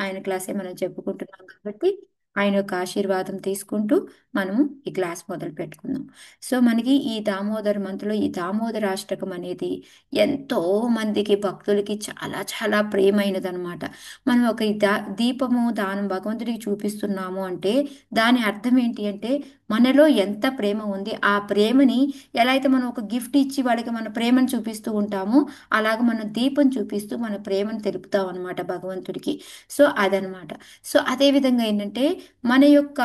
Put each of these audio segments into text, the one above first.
ఆయన క్లాసే మనం చెప్పుకుంటున్నాం కాబట్టి ఆయన యొక్క ఆశీర్వాదం తీసుకుంటూ మనము ఈ క్లాస్ మొదలు పెట్టుకుందాం. సో మనకి ఈ దామోదర మంత్రలో ఈ దామోదర అష్టకం అనేది ఎంతో మందికి భక్తులకి చాలా చాలా ప్రియమైనదనమాట. మనం ఒక దీపము దానం భగవంతుడికి చూపిస్తున్నాము అంటే దాని అర్థం ఏంటి అంటే మనలో ఎంత ప్రేమ ఉంది, ఆ ప్రేమని ఎలా అయితే మనం ఒక గిఫ్ట్ ఇచ్చి వాళ్ళకి మన ప్రేమను చూపిస్తూ ఉంటామో అలాగ మనం దీపం చూపిస్తూ మన ప్రేమను తెలుపుతాం అనమాట భగవంతుడికి. సో అదనమాట. సో అదే విధంగా ఏంటంటే మన యొక్క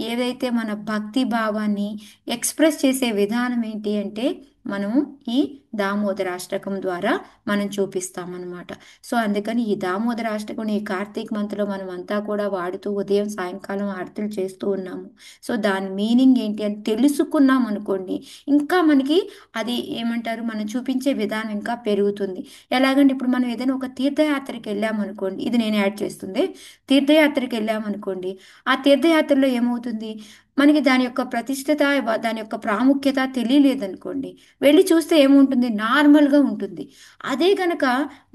ఏదైతే మన భక్తి భావాన్ని ఎక్స్ప్రెస్ చేసే విధానం ఏంటి అంటే మనము ఈ దామోదరాష్టకం ద్వారా మనం చూపిస్తామన్నమాట. సో అందుకని ఈ దామోదరాష్టకం ఈ కార్తీక మంత్లో మనం అంతా కూడా వాడుతూ ఉదయం సాయంకాలం ఆరతులు చేస్తూ ఉన్నాము. సో దాని మీనింగ్ ఏంటి అని తెలుసుకున్నాం అనుకోండి, ఇంకా మనకి అది ఏమంటారు మనం చూపించే విధానం ఇంకా పెరుగుతుంది. ఎలాగంటే ఇప్పుడు మనం ఏదైనా ఒక తీర్థయాత్రకి వెళ్ళామనుకోండి, ఇది నేను యాడ్ చేస్తుంది. తీర్థయాత్రకి వెళ్ళామనుకోండి, ఆ తీర్థయాత్రలో ఏమవుతుంది, మనకి దాని యొక్క ప్రతిష్టత దాని యొక్క ప్రాముఖ్యత తెలియలేదనుకోండి, వెళ్ళి చూస్తే ఏముంటుంది, నార్మల్గా ఉంటుంది. అదే గనక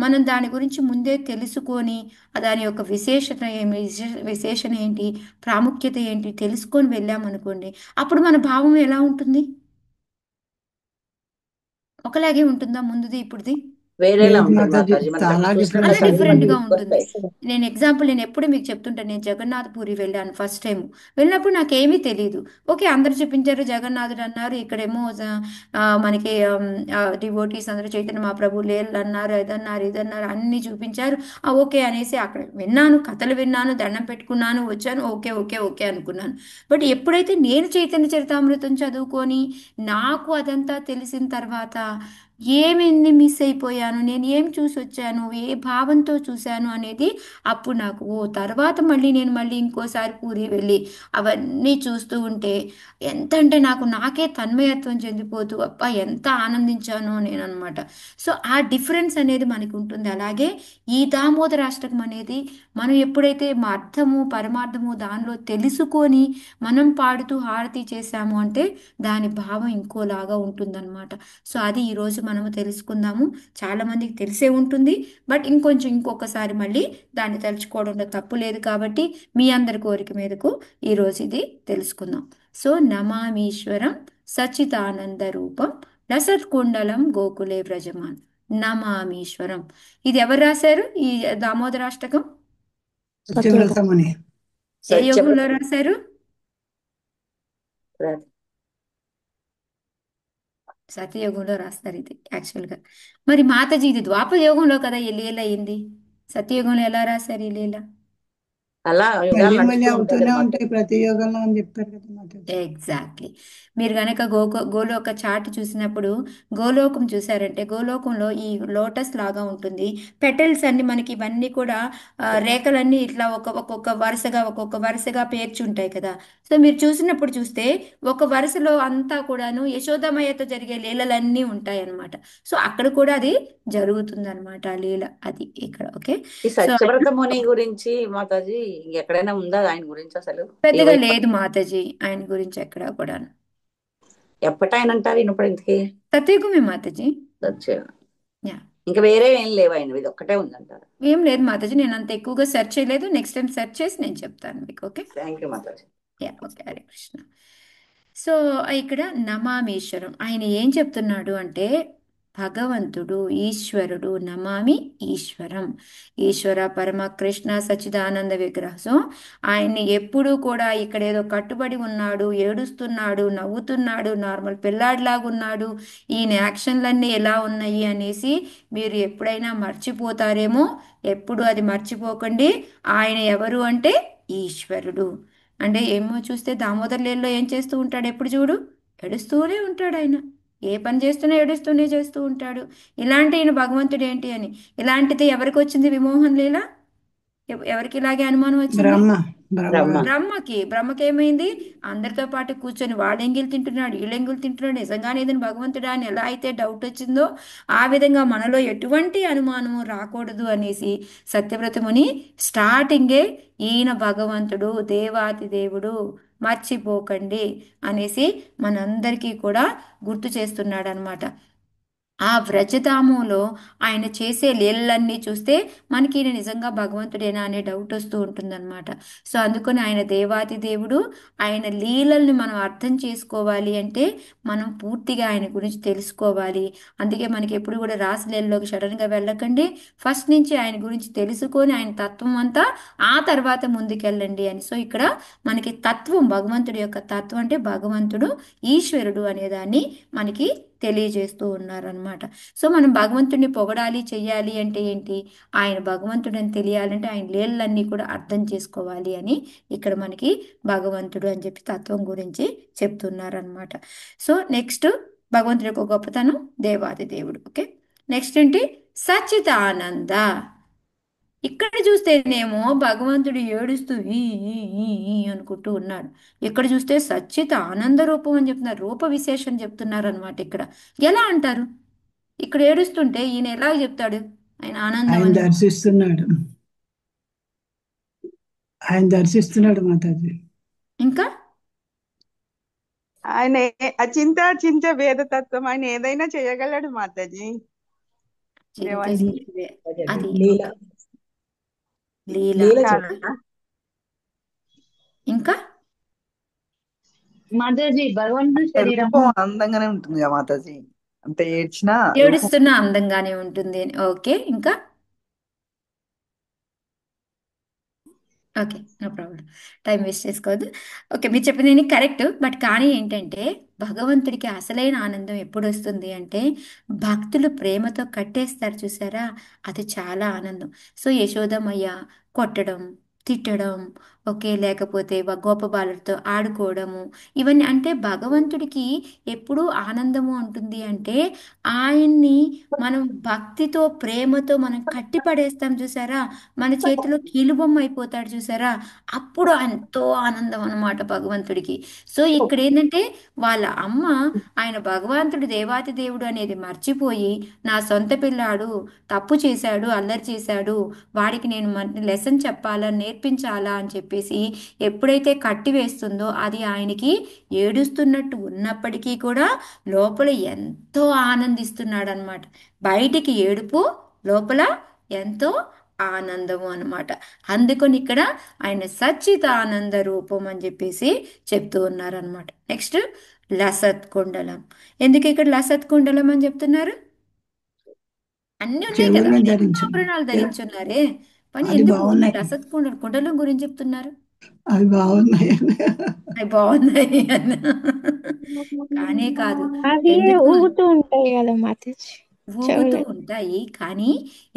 మనం దాని గురించి ముందే తెలుసుకొని దాని యొక్క విశేషత ఏమి విశేషణ ఏంటి, ప్రాముఖ్యత ఏంటి తెలుసుకొని వెళ్ళామనుకోండి, అప్పుడు మన భావం ఎలా ఉంటుంది, ఒకలాగే ఉంటుందా ముందుది ఇప్పుడుది? వేరేలా లేదు ఉంటుంది మాతాజీ, మాతాజీ, మనకు చాలా అక్కడ చూసినప్పుడు అలా డిఫరెన్స్ అసలు అన్ని ఉంటుంది. డిఫరెంట్గా ఉంటుంది. గుర్తొస్తాయి. నేను ఎప్పుడు మీకు చెప్తుంటాను, నేను జగన్నాథ్ పూరి వెళ్ళాను ఫస్ట్ టైం. వెళ్ళినప్పుడు నాకేమీ తెలియదు. ఓకే, అందరు చూపించారు జగన్నాథుడు అన్నారు, ఇక్కడేమో మనకి డివోటీస్ అందరూ చైతన్య మహాప్రభు లేళ్ళు అన్నారు, ఇదన్నారు ఇదన్నారు అన్నీ చూపించారు. ఓకే అనేసి అక్కడ విన్నాను, కథలు విన్నాను, దండం పెట్టుకున్నాను, వచ్చాను, ఓకే ఓకే ఓకే అనుకున్నాను. బట్ ఎప్పుడైతే నేను చైతన్య చరితామృతం చదువుకొని నాకు అదంతా తెలిసిన తర్వాత ఏమిన్ని మిస్ అయిపోయాను, నేను ఏం చూసి వచ్చాను, ఏ భావంతో చూశాను అనేది అప్పుడు నాకు తర్వాత మళ్ళీ ఇంకోసారి పూరి వెళ్ళి అవన్నీ చూస్తూ ఉంటే ఎంత అంటే నాకే తన్మయత్వం చెందిపోతూ అబ్బా ఎంత ఆనందించానో నేను అనమాట. సో ఆ డిఫరెన్స్ అనేది మనకి ఉంటుంది. అలాగే ఈ దామోదరాష్టకం అనేది మనం ఎప్పుడైతే మా అర్థము పరమార్థము దానిలో తెలుసుకొని మనం పాడుతూ హారతి చేశాము అంటే దాని భావం ఇంకోలాగా ఉంటుందన్నమాట. సో అది ఈరోజు మనము తెలుసుకుందాము. చాలా మందికి తెలిసే ఉంటుంది, బట్ ఇంకొకసారి మళ్ళీ దాన్ని తలుచుకోవడంలో తప్పు లేదు కాబట్టి మీ అందరి కోరిక మీదకు ఈరోజు ఇది తెలుసుకుందాం. సో నమామీశ్వరం సచితానంద రూపం లసత్కుండలం గోకులే వ్రజమాన్. నమామీశ్వరం, ఇది ఎవరు రాశారు ఈ దామోదరాష్టకం? సత్యవ్రతమని. ఏ యోగంలో సత్యవ్రతం. రాశారు? రాదు. సత్యయుగంలో రాస్తారు ఇది యాక్చువల్గా. మరి మాతాజీ ఇది ద్వాపర యుగంలో కదా ఈ లీల అయింది, సత్యయుగంలో ఎలా రాశారు ఈ లీల? అలా యుగాలు మళ్ళీ మళ్ళీ నడుస్తూ ఉంటాయి అవుతూనే అనమాట. ఉంటాయి ప్రతి యోగంలో అని చెప్పారు కదా మాతాజీ. ఎగ్జాక్ట్లీ. మీరు గనక గోలోక చార్ట్ చూసినప్పుడు గోలోకం చూసారంటే గోలోకంలో ఈ లోటస్ లాగా ఉంటుంది. పెటల్స్ అన్ని మనకి ఇవన్నీ కూడా రేఖలన్నీ ఇట్లా ఒక్కొక్క వరుసగా పేర్చి ఉంటాయి కదా. సో మీరు చూసినప్పుడు చూస్తే ఒక వరుసలో అంతా కూడాను యశోదమయ్యతో జరిగే లీలలన్నీ ఉంటాయి అన్నమాట. సో అక్కడ కూడా అది జరుగుతుంది అనమాట, ఆ లీల అది ఇక్కడ. ఓకే. ఈ సో సత్యవ్రత ముని గురించి మాతాజీ ఎక్కడైనా ఉందా ఆయన గురించి అసలు? ఏ పెద్దగా వైపు లేదు మాతాజీ ఆయన గురించి ఎక్కడా కూడా. ఎప్పటి ఆయన అంటారు ఇన్నప్పుడు ఇంతకీ? సత్యయుగమే మాతాజీ. సత్య. యా. ఇంకా వేరే ఏం లేవు ఆయన, ఇది ఒక్కటే ఉందంటారు. ఏం లేదు మాతాజీ, నేను అంత ఎక్కువగా సెర్చ్ చేయలేదు. నెక్స్ట్ టైం సెర్చ్ చేసి నేను చెప్తాను మీకు. Okay. Thank you Mataji. Yeah okay, Hare Krishna. So ఇక్కడ నమామీశ్వరం ఆయన ఏం చెప్తున్నాడు అంటే భగవంతుడు ఈశ్వరుడు, నమామి ఈశ్వరం, ఈశ్వర పరమ కృష్ణ సచ్చిదానంద విగ్రహం. సో ఆయన్ని ఎప్పుడూ కూడా ఇక్కడ ఏదో కట్టుబడి ఉన్నాడు, ఏడుస్తున్నాడు, నవ్వుతున్నాడు, నార్మల్ పిల్లాడిలాగున్నాడు, ఈయన యాక్షన్లన్నీ ఎలా ఉన్నాయి అనేసి మీరు ఎప్పుడైనా మర్చిపోతారేమో. ఎప్పుడు అది మర్చిపోకండి. ఆయన ఎవరు అంటే ఈశ్వరుడు. అంటే ఏమో చూస్తే దామోదర్ లీలలో ఏం చేస్తూ ఉంటాడు, ఎప్పుడు చూడు ఏడుస్తూనే ఉంటాడు ఆయన. ఏ పని చేస్తున్నా ఏడుస్తూనే చేస్తూ ఉంటాడు. ఇలాంటి ఈయన భగవంతుడు ఏంటి అని. ఇలాంటిది ఎవరికి వచ్చింది విమోహం లీల? ఎవరికి ఇలాగే అనుమానం వచ్చింది? బ్రహ్మ. బ్రహ్మ బ్రహ్మ. గారు. బ్రహ్మకి ఏమైంది, అందరితో పాటు కూర్చొని వాడు ఎంగిల్ తింటున్నాడు వీళ్ళు ఎంగిల్ తింటున్నాడు, నిజంగానే ఇదని భగవంతుడా అని ఎలా అయితే డౌట్ వచ్చిందో ఆ విధంగా మనలో ఎటువంటి అనుమానము రాకూడదు అనేసి సత్యవ్రతముని స్టార్టింగే ఈయన భగవంతుడు దేవాతి దేవుడు మర్చిపోకండి అనేసి మనందరికీ కూడా గుర్తు చేస్తున్నాడు అనమాట. ఆ వ్రజధామంలో ఆయన చేసే లీలలన్నీ చూస్తే మనకి ఈయన నిజంగా భగవంతుడేనా అనే డౌట్ వస్తూ ఉంటుందన్నమాట. సో అందుకని ఆయన దేవాది దేవుడు. ఆయన లీలల్ని మనం అర్థం చేసుకోవాలి అంటే మనం పూర్తిగా ఆయన గురించి తెలుసుకోవాలి. అందుకే మనకి ఎప్పుడు కూడా రాసలీలలోకి సడన్గా వెళ్ళకండి. ఫస్ట్ నుంచి ఆయన గురించి తెలుసుకొని ఆయన తత్వం అంతా ఆ తర్వాత ముందుకెళ్ళండి అని. సో ఇక్కడ మనకి తత్వం, భగవంతుడి యొక్క తత్వం అంటే భగవంతుడు ఈశ్వరుడు అనేదాన్ని మనకి తెలియజేస్తూ ఉన్నారనమాట. సో మనం భగవంతుడిని పొగడాలి చెయ్యాలి అంటే ఏంటి, ఆయన భగవంతుడని తెలియాలంటే ఆయన లీలలన్నీ కూడా అర్థం చేసుకోవాలి అని ఇక్కడ మనకి భగవంతుడు అని చెప్పి తత్వం గురించి చెప్తున్నారనమాట. సో నెక్స్ట్ భగవంతుడి యొక్క గొప్పతనం, దేవాది దేవుడు. ఓకే, నెక్స్ట్ ఏంటి, సచ్చిదానంద. ఇక్కడ చూస్తేనేమో భగవంతుడు ఏడుస్తూ ఈ అనుకుంటూ ఉన్నాడు. ఇక్కడ చూస్తే సచ్చిత ఆనంద రూపం అని చెప్తున్నారు, రూప విశేషం చెప్తున్నారు అనమాట. ఇక్కడ ఎలా అంటారు, ఇక్కడ ఏడుస్తుంటే ఈయన ఎలా చెప్తాడు ఆయన ఆనందం ఆయన అని? దర్శిస్తున్నాడు. ఆయన దర్శిస్తున్నాడు మాతాజీ. ఇంకా ఆయన అచింత చింత వేదతత్వం, ఆయన ఏదైనా చేయగలడు మాతాజీ. దేవాంశ్ చింతించే అది లీల. ఒక లీల. లీల చాలా ఇంకా మాతాజీ భగవంతుడి శరీరం రూపం అందంగానే ఉంటుంది కదా మాతాజీ, అంటే ఏడ్చినా రూపం ఏడుస్తున్న అందంగానే ఉంటుంది అని. ఓకే, ఇంకా okay, no problem, time waste చేసుకోవద్దు. ఓకే, మీరు చెప్పింది కరెక్ట్. బట్ కానీ ఏంటంటే భగవంతుడికి అసలైన ఆనందం ఎప్పుడు వస్తుంది అంటే భక్తులు ప్రేమతో కట్టేస్తారు చూసారా, అది చాలా ఆనందం. సో యశోదమయ్య కొట్టడం, తిట్టడం, ఓకే, లేకపోతే గోపబాలులతో ఆడుకోవడము, ఇవన్నీ అంటే భగవంతుడికి ఎప్పుడూ ఆనందము ఉంటుంది అంటే ఆయన్ని మనం భక్తితో ప్రేమతో మనం కట్టి పడేస్తాం చూసారా, మన చేతిలో కీలుబొమ్మ అయిపోతాడు చూసారా, అప్పుడు ఎంతో ఆనందం అన్నమాట భగవంతుడికి. సో ఇక్కడ ఏంటంటే వాళ్ళ అమ్మ ఆయన భగవంతుడు దేవాతి దేవుడు అనేది మర్చిపోయి నా సొంత పిల్లాడు తప్పు చేశాడు, అల్లరి చేశాడు, వాడికి నేను లెసన్ చెప్పాలా నేర్పించాలా అని చెప్పేసి ఎప్పుడైతే కట్టి వేస్తుందో అది ఆయనకి ఏడుస్తున్నట్టు ఉన్నప్పటికీ కూడా లోపల ఎంతో ఆనందిస్తున్నాడు అనమాట. బయటికి ఏడుపు, లోపల ఎంతో ఆనందము అన్నమాట. అందుకని ఇక్కడ ఆయన సచ్చిత ఆనంద రూపం అని చెప్పేసి చెప్తూ ఉన్నారనమాట. నెక్స్ట్ లసత్ కుండలం. ఎందుకు ఇక్కడ లసత్ కుండలం అని చెప్తున్నారు? అన్నీ ఉన్నాయి కదా, చెవులను ఎన్నో ధరించండి. ఆభరణాలు ధరించున్నారే, పని అది ఎందుకు బాగున్నాయి, లసత్ కుండలం గురించి చెప్తున్నారు? అవి బాగున్నాయి. అవి బాగున్నాయి అన్న కానే కాదు. అది ఎందుకు ఊగుతూ ఉంటాయి కదా మాతాజీ ఊగుతూ చెవులు. ఉంటాయి, కానీ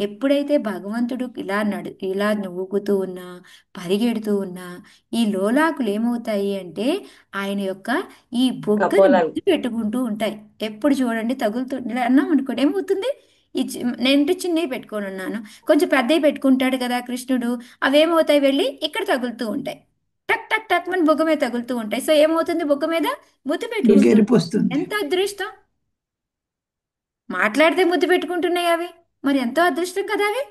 ఎప్పుడైతే భగవంతుడు ఇలా ఊగుతూ ఉన్నా, పరిగెడుతూ ఉన్నా, ఈ లోలాకులు ఏమవుతాయి అంటే ఆయన యొక్క ఈ బొగ్గని కపోలాలు. ముద్దు పెట్టుకుంటూ ఉంటాయి. ఎప్పుడు చూడండి తగులుతూ ఇలా అన్నాం అనుకోండి ఏమవుతుంది, నేను చిన్నవి పెట్టుకొని ఉన్నాను, కొంచెం పెద్దవి పెట్టుకుంటాడు కదా కృష్ణుడు, అవేమవుతాయి వెళ్ళి ఇక్కడ తగులుతూ ఉంటాయి, టక్ టక్ టక్ మన బొగ్గ మీద తగులుతూ ఉంటాయి. సో ఏమవుతుంది, బొగ్గ మీద ముద్దు పెట్టుకుంటుంది. ఎరుపు వస్తుంది. ఎంత అదృష్టం, మాట్లాడితే ముద్దు పెట్టుకుంటున్నాయి అవి, మరి ఎంతో అదృష్టం కదా అవి.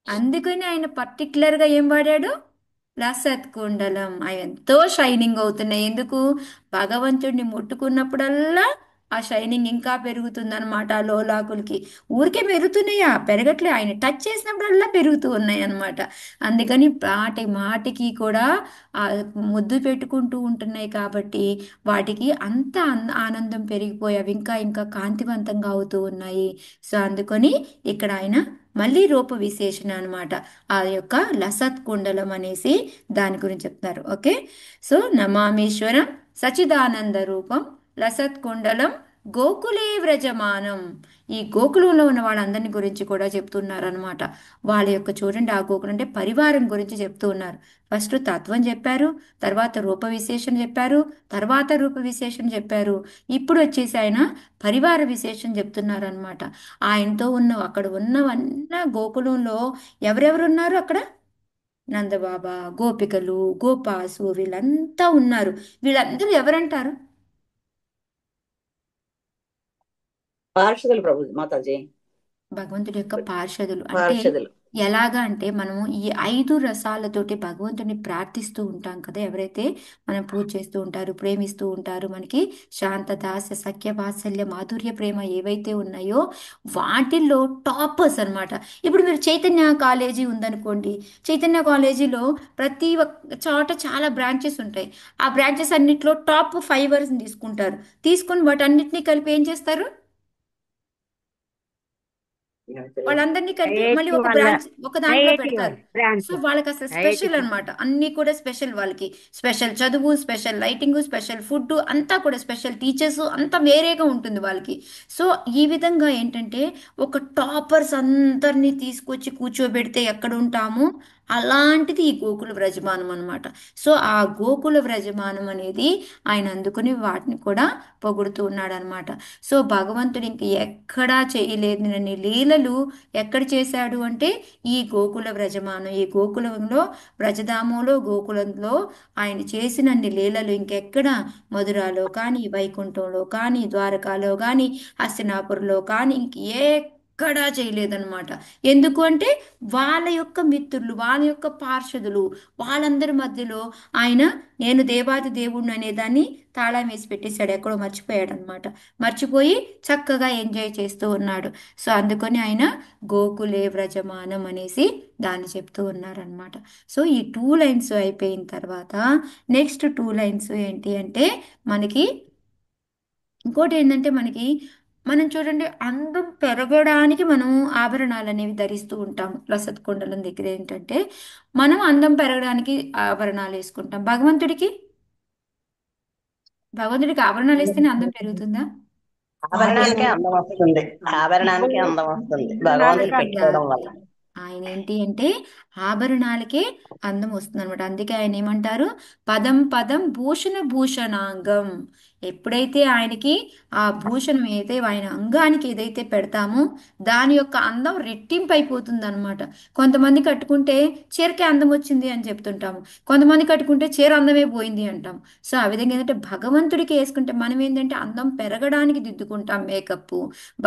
అందుకని ఆయన పర్టికులర్గా ఏం వాడాడు, లసత్ కుండలం. అవి ఎంతో షైనింగ్ అవుతున్నాయి. ఎందుకు, భగవంతుడిని ముట్టుకున్నప్పుడల్లా ఆ షైనింగ్ ఇంకా పెరుగుతుందన్నమాట. ఆ లోలాకులకి ఊరికే పెరుగుతున్నాయా, పెరగట్లే, ఆయన టచ్ చేసినప్పుడల్లా పెరుగుతూ ఉన్నాయి అన్నమాట. అందుకని మాటి మాటికి కూడా ఆ ముద్దు పెట్టుకుంటూ ఉంటున్నాయి కాబట్టి వాటికి అంత ఆనందం పెరిగిపోయి అవి ఇంకా ఇంకా కాంతివంతంగా అవుతూ ఉన్నాయి. సో అందుకని ఇక్కడ ఆయన మళ్ళీ రూప విశేషణ అనమాట, ఆ యొక్క లసత్ కుండలం అనేసి దాని గురించి చెప్తున్నారు. ఓకే, సో నమామీశ్వరం సచిదానంద రూపం లసత్ కుండలం గోకులే వ్రజమానం. ఈ గోకులంలో ఉన్న వాళ్ళందరిని గురించి కూడా చెప్తున్నారనమాట. వాళ్ళ యొక్క చూడండి, ఆ గోకులం అంటే పరివారం గురించి చెప్తూ ఉన్నారు. ఫస్ట్ తత్వం చెప్పారు, తర్వాత రూప విశేషణ చెప్పారు, తర్వాత రూప విశేషణ చెప్పారు, ఇప్పుడు వచ్చేసి ఆయన పరివార విశేషం చెప్తున్నారనమాట. ఆయనతో ఉన్న అక్కడ ఉన్నవన్న గోకులంలో ఎవరెవరు ఉన్నారు అక్కడ, నందబాబా, గోపికలు, గోపాసు వీళ్ళంతా ఉన్నారు. వీళ్ళందరూ ఎవరంటారు? పార్షదులు ప్రభు మాతాజీ, భగవంతుడి యొక్క పార్షదులు. అంటే పార్షదులు. ఎలాగా అంటే మనము ఈ 5 రసాలతోటి భగవంతుని ప్రార్థిస్తూ ఉంటాం కదా. ఎవరైతే మనం పూజ చేస్తూ ఉంటారు, ప్రేమిస్తూ ఉంటారు, మనకి శాంత దాస్య సఖ్య వాత్సల్య మాధుర్య ప్రేమ ఏవైతే ఉన్నాయో వాటిల్లో టాపర్స్ అన్నమాట. ఇప్పుడు మీరు చైతన్య కాలేజీ ఉందనుకోండి. చైతన్య కాలేజీలో ప్రతి ఒక్క చోట చాలా బ్రాంచెస్ ఉంటాయి. ఆ బ్రాంచెస్ అన్నిట్లో టాప్ 5 తీసుకుంటారు. తీసుకుని వాటన్నిటిని కలిపి ఏం చేస్తారు? వాళ్ళందరినీ కలిపి మళ్ళీ ఐఐటి ఒక వాళ్ళ బ్రాంచ్ ఒక దాంట్లో ఐఐటి పెడతారు. వాళ్ళ బ్రాంచ్ సో వాళ్ళకి అసలు ఐఐటి స్పెషల్ అన్నమాట. అన్నీ కూడా స్పెషల్ వాళ్ళకి. స్పెషల్ చదువు, స్పెషల్ లైటింగ్, స్పెషల్ ఫుడ్, అంతా కూడా స్పెషల్ టీచర్స్, అంతా వేరేగా ఉంటుంది వాళ్ళకి. సో ఈ విధంగా ఏంటంటే ఒక టాపర్స్ అందరినీ తీసుకొచ్చి కూర్చోబెడితే ఎక్కడ ఉంటామో అలాంటిది ఈ గోకుల వ్రజమానం అన్నమాట. సో ఆ గోకుల వ్రజమానం అనేది ఆయన అందుకుని వాటిని కూడా పొగుడుతూ ఉన్నాడు అనమాట. సో భగవంతుడు ఇంక ఎక్కడా చేయలేని లీలలు ఎక్కడ చేశాడు అంటే ఈ గోకుల వ్రజమానం, ఈ గోకులంలో, వ్రజధామంలో, గోకులంలో ఆయన చేసినన్ని లీలలు ఇంకెక్కడ మధురాలో కానీ, వైకుంఠంలో కానీ, ద్వారకాలో కానీ, హస్తినాపురంలో కానీ ఎక్కడా చేయలేదన్నమాట. ఎందుకు అంటే వాళ్ళ యొక్క మిత్రులు, వాళ్ళ యొక్క పార్షదులు, వాళ్ళందరి మధ్యలో ఆయన నేను దేవాది దేవుణ్ణి అనేదాన్ని తాళం వేసి పెట్టేశాడు. ఎక్కడో మర్చిపోయాడు అనమాట. మర్చిపోయి చక్కగా ఎంజాయ్ చేస్తూ ఉన్నాడు. సో అందుకని ఆయన గోకులే వ్రజమానం అనేసి దాన్ని చెప్తూ ఉన్నారనమాట. సో ఈ 2 లైన్స్ అయిపోయిన తర్వాత నెక్స్ట్ 2 లైన్స్ ఏంటి అంటే మనకి ఇంకోటి ఏంటంటే మనం చూడండి, అందం పెరగడానికి మనం ఆభరణాలు అనేవి ధరిస్తూ ఉంటాము. రసత్ కుండలం దగ్గర ఏంటంటే మనం అందం పెరగడానికి ఆభరణాలు వేసుకుంటాం. భగవంతుడికి ఆభరణాలు వేస్తేనే అందం పెరుగుతుందా? ఆభరణానికే ఆభరణం అందం వస్తుంది. ఆభరణానికే అందం వస్తుంది భగవంతుడు కాదు. పెట్టుకోవడం వల్ల. ఆయన ఏంటి అంటే ఆభరణాలకే అందం వస్తుంది అనమాట. అందుకే ఆయన ఏమంటారు? పదం పదం భూషణ భూషణాంగం. ఎప్పుడైతే ఆయనకి ఆ భూషణం ఏదైతే ఆయన అంగానికి ఏదైతే పెడతామో దాని యొక్క అందం రెట్టింపు అయిపోతుంది అనమాట. కొంతమంది కట్టుకుంటే చీరకే అందం వచ్చింది అని చెప్తుంటాము. కొంతమంది కట్టుకుంటే చీర అందమే పోయింది అంటాం. సో ఆ విధంగా ఏంటంటే భగవంతుడికి వేసుకుంటే మనం ఏంటంటే అందం పెరగడానికి దిద్దుకుంటాం మేకప్.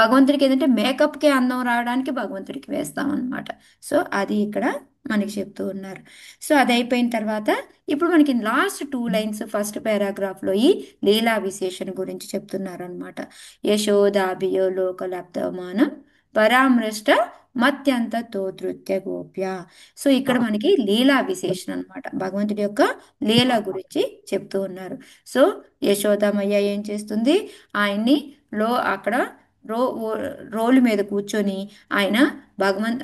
భగవంతుడికి ఏంటంటే మేకప్కే అందం రావడానికి భగవంతుడికి వేస్తాం అనమాట. సో అది ఇక్కడ మనకి చెప్తూ ఉన్నారు. సో అది అయిపోయిన తర్వాత ఇప్పుడు మనకి లాస్ట్ 2 లైన్స్ ఫస్ట్ పారాగ్రాఫ్లో ఈ లీలా విశేషణ గురించి చెప్తున్నారు అనమాట. యశోదాభియో లోకలబ్ధమానం పరామృష్ట మత్యంత తోతృత్య గోప్య. సో ఇక్కడ మనకి లీలా విశేషణ అనమాట. భగవంతుడి యొక్క లీల గురించి చెప్తూ ఉన్నారు. సో యశోదామయ్య ఏం చేస్తుంది? ఆయన్ని అక్కడ రోలు మీద కూర్చొని ఆయన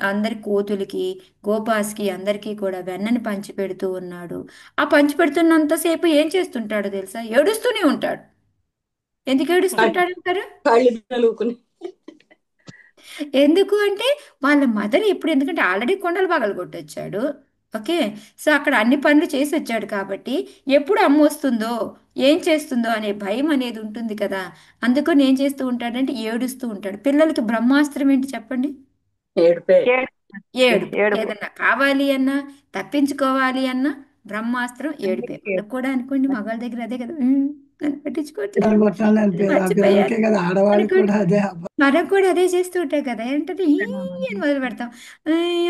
అందరి కోతులకి, గోపాస్కి, అందరికీ కూడా వెన్నని పంచిపెడుతూ ఉన్నాడు. ఆ పంచిపెడుతున్నంతసేపు ఏం చేస్తుంటాడో తెలుసా? ఏడుస్తూనే ఉంటాడు. ఎందుకు ఏడుస్తుంటాడు అంటారు? కాళ్ళు నలుగుకుని. ఎందుకు అంటే వాళ్ళ మదర్ ఇప్పుడు, ఎందుకంటే ఆల్రెడీ కొండలు పగలగొట్టొచ్చాడు. ఓకే. సో అక్కడ అన్ని పనులు చేసి వచ్చాడు కాబట్టి ఎప్పుడు అమ్మ వస్తుందో, ఏం చేస్తుందో అనే భయం అనేది ఉంటుంది కదా. అందుకని ఏం చేస్తూ ఉంటాడంటే ఏడుస్తూ ఉంటాడు. పిల్లలకి బ్రహ్మాస్త్రం ఏంటి చెప్పండి? ఏడుపే. ఏడుపు. ఏదన్నా కావాలి అన్నా, తప్పించుకోవాలి అన్నా బ్రహ్మాస్త్రం ఏడుపే. వాళ్ళకి కూడా అనుకోండి, మగాళ్ళ దగ్గర అదే కదా. నన్ను పట్టించుకోవట్లేదు, కొట్టాలని పిల్లలకే మర్చిపోయాను కదా, ఆడవాళ్ళకి అనుకోండి. కూడా అదే మనం కూడా అదే చేస్తూ ఉంటాం కదా. ఏంటంటే ఈ అని మొదలు పెడతాం.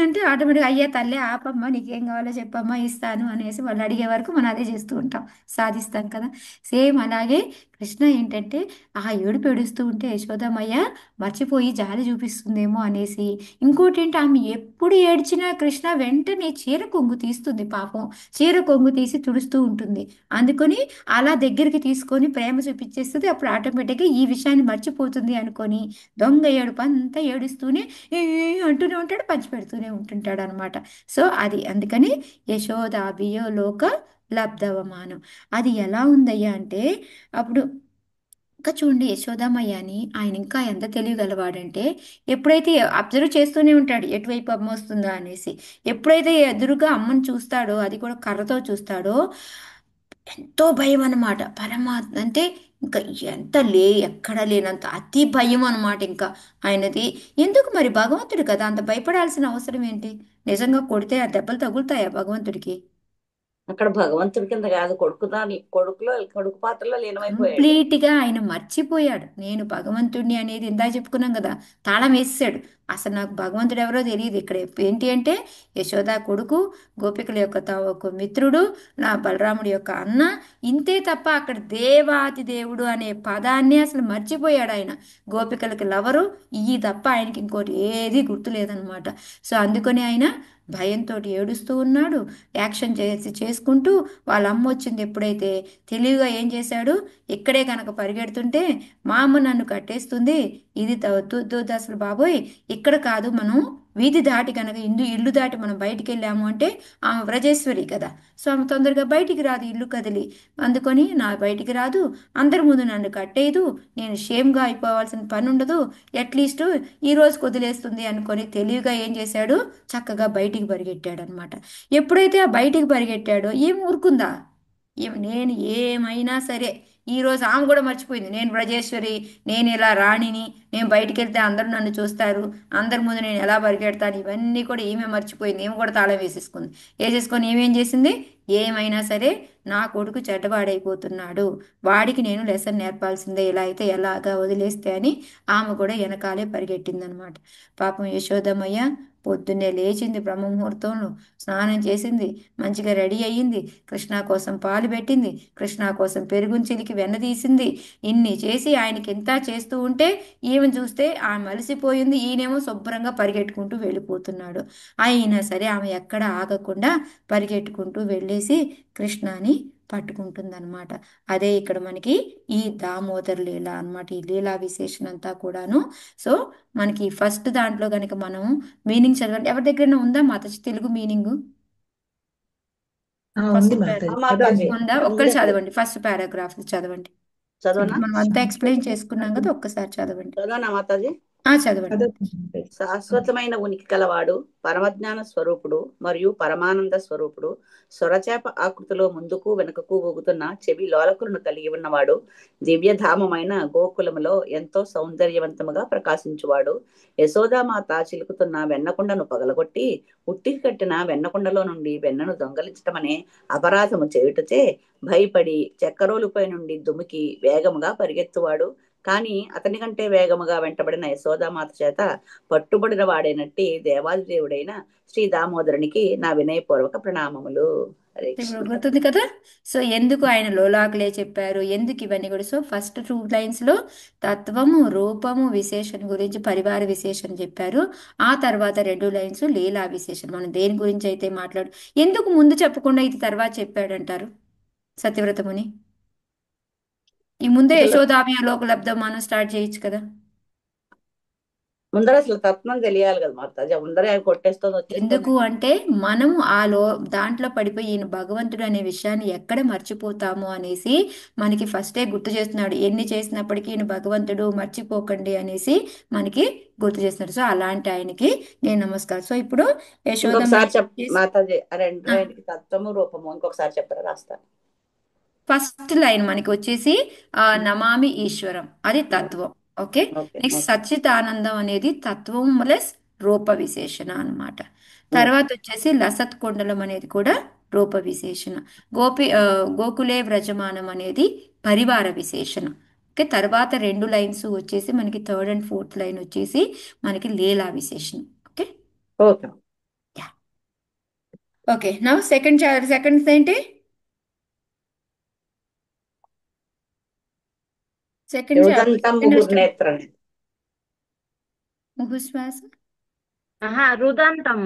అంటే ఆటోమేటిక్గా అయ్యా తల్లే ఆపమ్మా, నీకేం కావాలో చెప్పమ్మా, ఇస్తాను అనేసి వాళ్ళు అడిగే వరకు మనం అదే చేస్తూ ఉంటాం, సాధిస్తాం కదా. సేమ్ అలాగే కృష్ణ ఏంటంటే ఆ ఏడుపు ఏడుస్తూ ఉంటే యశోదమయ్య మర్చిపోయి జాలి చూపిస్తుందేమో అనేసి. ఇంకోటి ఏంటి, ఆమె ఎప్పుడు ఏడ్చినా కృష్ణ వెంటనే చీర కొంగు తీస్తుంది. పాపం చీర కొంగు తీసి తుడుస్తూ ఉంటుంది. అందుకని అలా దగ్గరికి తీసుకొని ప్రేమ చూపించేస్తుంది. అప్పుడు ఆటోమేటిక్గా ఈ విషయాన్ని మర్చిపోతుంది అనుకొని దొంగ ఏడుపు అంతా ఏడుస్తూనే ఏ అంటూనే ఉంటాడు, పంచిపెడుతూనే ఉంటుంటాడు అనమాట. సో అది అందుకని యశోదాభియో లోక లబ్ధవమానం. అది ఎలా ఉందయ్యా అంటే అప్పుడు ఇంకా చూడండి, యశోదామయ్యని ఆయన ఇంకా ఎంత తెలియగలవాడంటే ఎప్పుడైతే అబ్జర్వ్ చేస్తూనే ఉంటాడు ఎటువైపు అమ్మ వస్తుందా అనేసి. ఎప్పుడైతే ఎదురుగా అమ్మని చూస్తాడో, అది కూడా కర్రతో చూస్తాడో, ఎంతో భయం అన్నమాట. పరమాత్మ అంటే ఇంకా ఎక్కడ లేనంత అతి భయం అన్నమాట ఇంకా ఆయనది. ఎందుకు మరి? భగవంతుడు కదా, అంత భయపడాల్సిన అవసరం ఏంటి? నిజంగా కొడితే ఆ దెబ్బలు తగులుతాయా భగవంతుడికి? అక్కడ భగవంతుడి కింద కాదు, కొడుకు పాత్రలో లీనమైపోయాడు. కంప్లీట్ గా ఆయన మర్చిపోయాడు. నేను భగవంతుడిని అనేది ఇందాక చెప్పుకున్నాం కదా, తాళం వేసేసాడు. అసలు నాకు భగవంతుడు ఎవరో తెలియదు. ఇక్కడ ఏంటి అంటే యశోద కొడుకు, గోపికల యొక్క ఒక మిత్రుడు, నా బలరాముడి యొక్క అన్న, ఇంతే తప్ప అక్కడ దేవాతి దేవుడు అనే పదాన్ని అసలు మర్చిపోయాడు ఆయన. గోపికలకి లవరు ఈ తప్ప ఆయనకి ఇంకోటి ఏది గుర్తులేదన్నమాట. సో అందుకని ఆయన భయంతో ఏడుస్తూ ఉన్నాడు. యాక్షన్ చేసుకుంటూ వాళ్ళ అమ్మ వచ్చింది ఎప్పుడైతే తెలివిగా ఏం చేశాడు, ఇక్కడే కనుక పరిగెడుతుంటే మా అమ్మ నన్ను కట్టేస్తుంది, ఇది వద్దు అసలు బాబోయ్, ఇక్కడ కాదు, మనం వీధి దాటి కనుక ఇల్లు దాటి మనం బయటికి వెళ్ళాము అంటే ఆమె వ్రజేశ్వరి కదా, సో ఆమె తొందరగా బయటికి రాదు, ఇల్లు కదిలి. అందుకొని నా బయటికి రాదు, అందరి ముందు నన్ను కట్టేయదు, నేను షేమ్గా అయిపోవాల్సిన పని ఉండదు, అట్లీస్ట్ ఈ రోజు వదిలేస్తుంది అనుకొని తెలివిగా ఏం చేశాడు, చక్కగా బయటికి పరిగెట్టాడు అనమాట. ఎప్పుడైతే ఆ బయటికి పరిగెట్టాడో ఏం ఊరుకుందా, నేను ఏమైనా సరే, ఈరోజు ఆమె కూడా మర్చిపోయింది, నేను బ్రజేశ్వరి, నేను ఇలా రాణిని, నేను బయటికి వెళ్తే అందరూ నన్ను చూస్తారు, అందరి ముందు నేను ఎలా పరిగెడతాను, ఇవన్నీ కూడా ఈమె మర్చిపోయింది. ఏమి కూడా తాళం వేసేసుకొని ఏమేం చేసింది, ఏమైనా సరే నా కొడుకు చెడ్డవాడైపోతున్నాడు, వాడికి నేను లెసన్ నేర్పాల్సిందే, ఇలా అయితే ఎలాగా వదిలేస్తే అని ఆమె కూడా వెనకాలే పరిగెట్టిందనమాట. పాపం యశోదమయ్య పొద్దున్నే లేచింది, బ్రహ్మముహూర్తంలో స్నానం చేసింది, మంచిగా రెడీ అయ్యింది, కృష్ణ కోసం పాలు పెట్టింది, కృష్ణ కోసం పెరుగుని చిలికి వెన్న తీసింది, ఇన్ని చేసి ఆయనకి ఎంత చేస్తూ ఉంటే ఈమెను చూస్తే ఆమె మలిసిపోయింది, ఈయనేమో శుభ్రంగా పరిగెట్టుకుంటూ వెళ్ళిపోతున్నాడు. అయినా సరే ఆమె ఎక్కడ ఆగకుండా పరిగెట్టుకుంటూ వెళ్ళేసి కృష్ణని పట్టుకుంటుందన్నమాట. అదే ఇక్కడ మనకి ఈ దామోదర్ లీల అన్నమాట. ఈ లీలా విశేషణ అంతా కూడాను. సో మనకి ఫస్ట్ దాంట్లో కనుక మనం మీనింగ్ చదవండి. ఎవరి దగ్గర ఉందా మాతాజీ తెలుగు మీనింగ్? ఉంది ఫస్ట్ మాతాజీ. మాతాజీ ఉందా? ఒక్కరు చదవండి, ఫస్ట్ పారాగ్రాఫ్ చదవండి. చదవనా? మనం అంతా ఎక్స్ప్లెయిన్ చేసుకున్నాం కదా, ఒక్కసారి చదవండి. చదవనా మాతాజీ? చదవండి. చదువుతుంది. శాశ్వతమైన ఉనికి కలవాడు, పరమజ్ఞాన స్వరూపుడు మరియు పరమానంద స్వరూపుడు, సొరచేప ఆకృతిలో ముందుకు వెనుకకు ఊగుతున్న చెవి లోలకులను కలిగి ఉన్నవాడు, దివ్యధామమైన గోకులములో ఎంతో సౌందర్యవంతముగా ప్రకాశించువాడు, యశోదామాత చిలుకుతున్న వెన్నకుండను పగలగొట్టి ఉట్టికి కట్టిన వెన్నకుండలో నుండి వెన్నను దొంగలించటమనే అపరాధము చేయుటచే భయపడి చెక్కరోలుపై నుండి దుమికి వేగముగా పరిగెత్తువాడు, కానీ అతని కంటే వేగముగా వెంటబడిన యశోదామాత చేత పట్టుబడిన వాడైనట్టి దేవాది దేవుడైన శ్రీ దామోదరునికి నా వినయపూర్వక ప్రణామములు. హరే కృష్ణ. గుర్తుంది కదా. సో ఎందుకు ఆయన లోలాకులే చెప్పారు, ఎందుకు ఇవన్నీ కూడా. సో ఫస్ట్ 2 లైన్స్ లో తత్వము, రూపము, విశేషణ గురించి, పరివార విశేషణ చెప్పారు. ఆ తర్వాత 2 లైన్స్ లీలా విశేషణ. మనం దేని గురించి అయితే ఎందుకు ముందు చెప్పకుండా ఇది తర్వాత చెప్పాడంటారు సత్యవ్రతముని? ఈ ముందే యశోదామ్య లోకలబ్ధం మనం స్టార్ట్ చేయొచ్చు కదా. ముందర అసలు తత్వం తెలియాలి కదా మాతాజీ, ముందరే ఆయన కొట్టేస్తుంది వచ్చేస్తుంది. ఎందుకు అంటే మనము దాంట్లో పడిపోయి ఈయన భగవంతుడు అనే విషయాన్ని ఎక్కడ మర్చిపోతాము అనేసి మనకి ఫస్టే గుర్తు చేస్తున్నాడు. ఎన్ని చేసినప్పటికీ ఈయన భగవంతుడు, మర్చిపోకండి అనేసి మనకి గుర్తు చేస్తున్నాడు. సో అలాంటి ఆయనకి నేను నమస్కారం. సో ఇప్పుడు ఇంకొకసారి మాతాజీ రెండింటికి తత్వము రూపము ఇంకొకసారి చెప్పరా, రాస్తాను. ఫస్ట్ లైన్ మనకి వచ్చేసి నమామి ఈశ్వరం, అది తత్వం. ఓకే, నెక్స్ట్ సచ్చిదానందం అనేది తత్వం ప్లస్ రూప విశేషణ అన్నమాట. తర్వాత వచ్చేసి లసత్ కుండలం అనేది కూడా రూప విశేషణ. గోకులే వ్రజమానం అనేది పరివార విశేషణ. ఓకే, తర్వాత 2 లైన్స్ వచ్చేసి మనకి 3rd and 4th లైన్ వచ్చేసి మనకి లీలా విశేషణ. ఓకే ఓకే ఓకే నా సెకండ్ ఏంటి? ముహుశ్వాస రుదంతం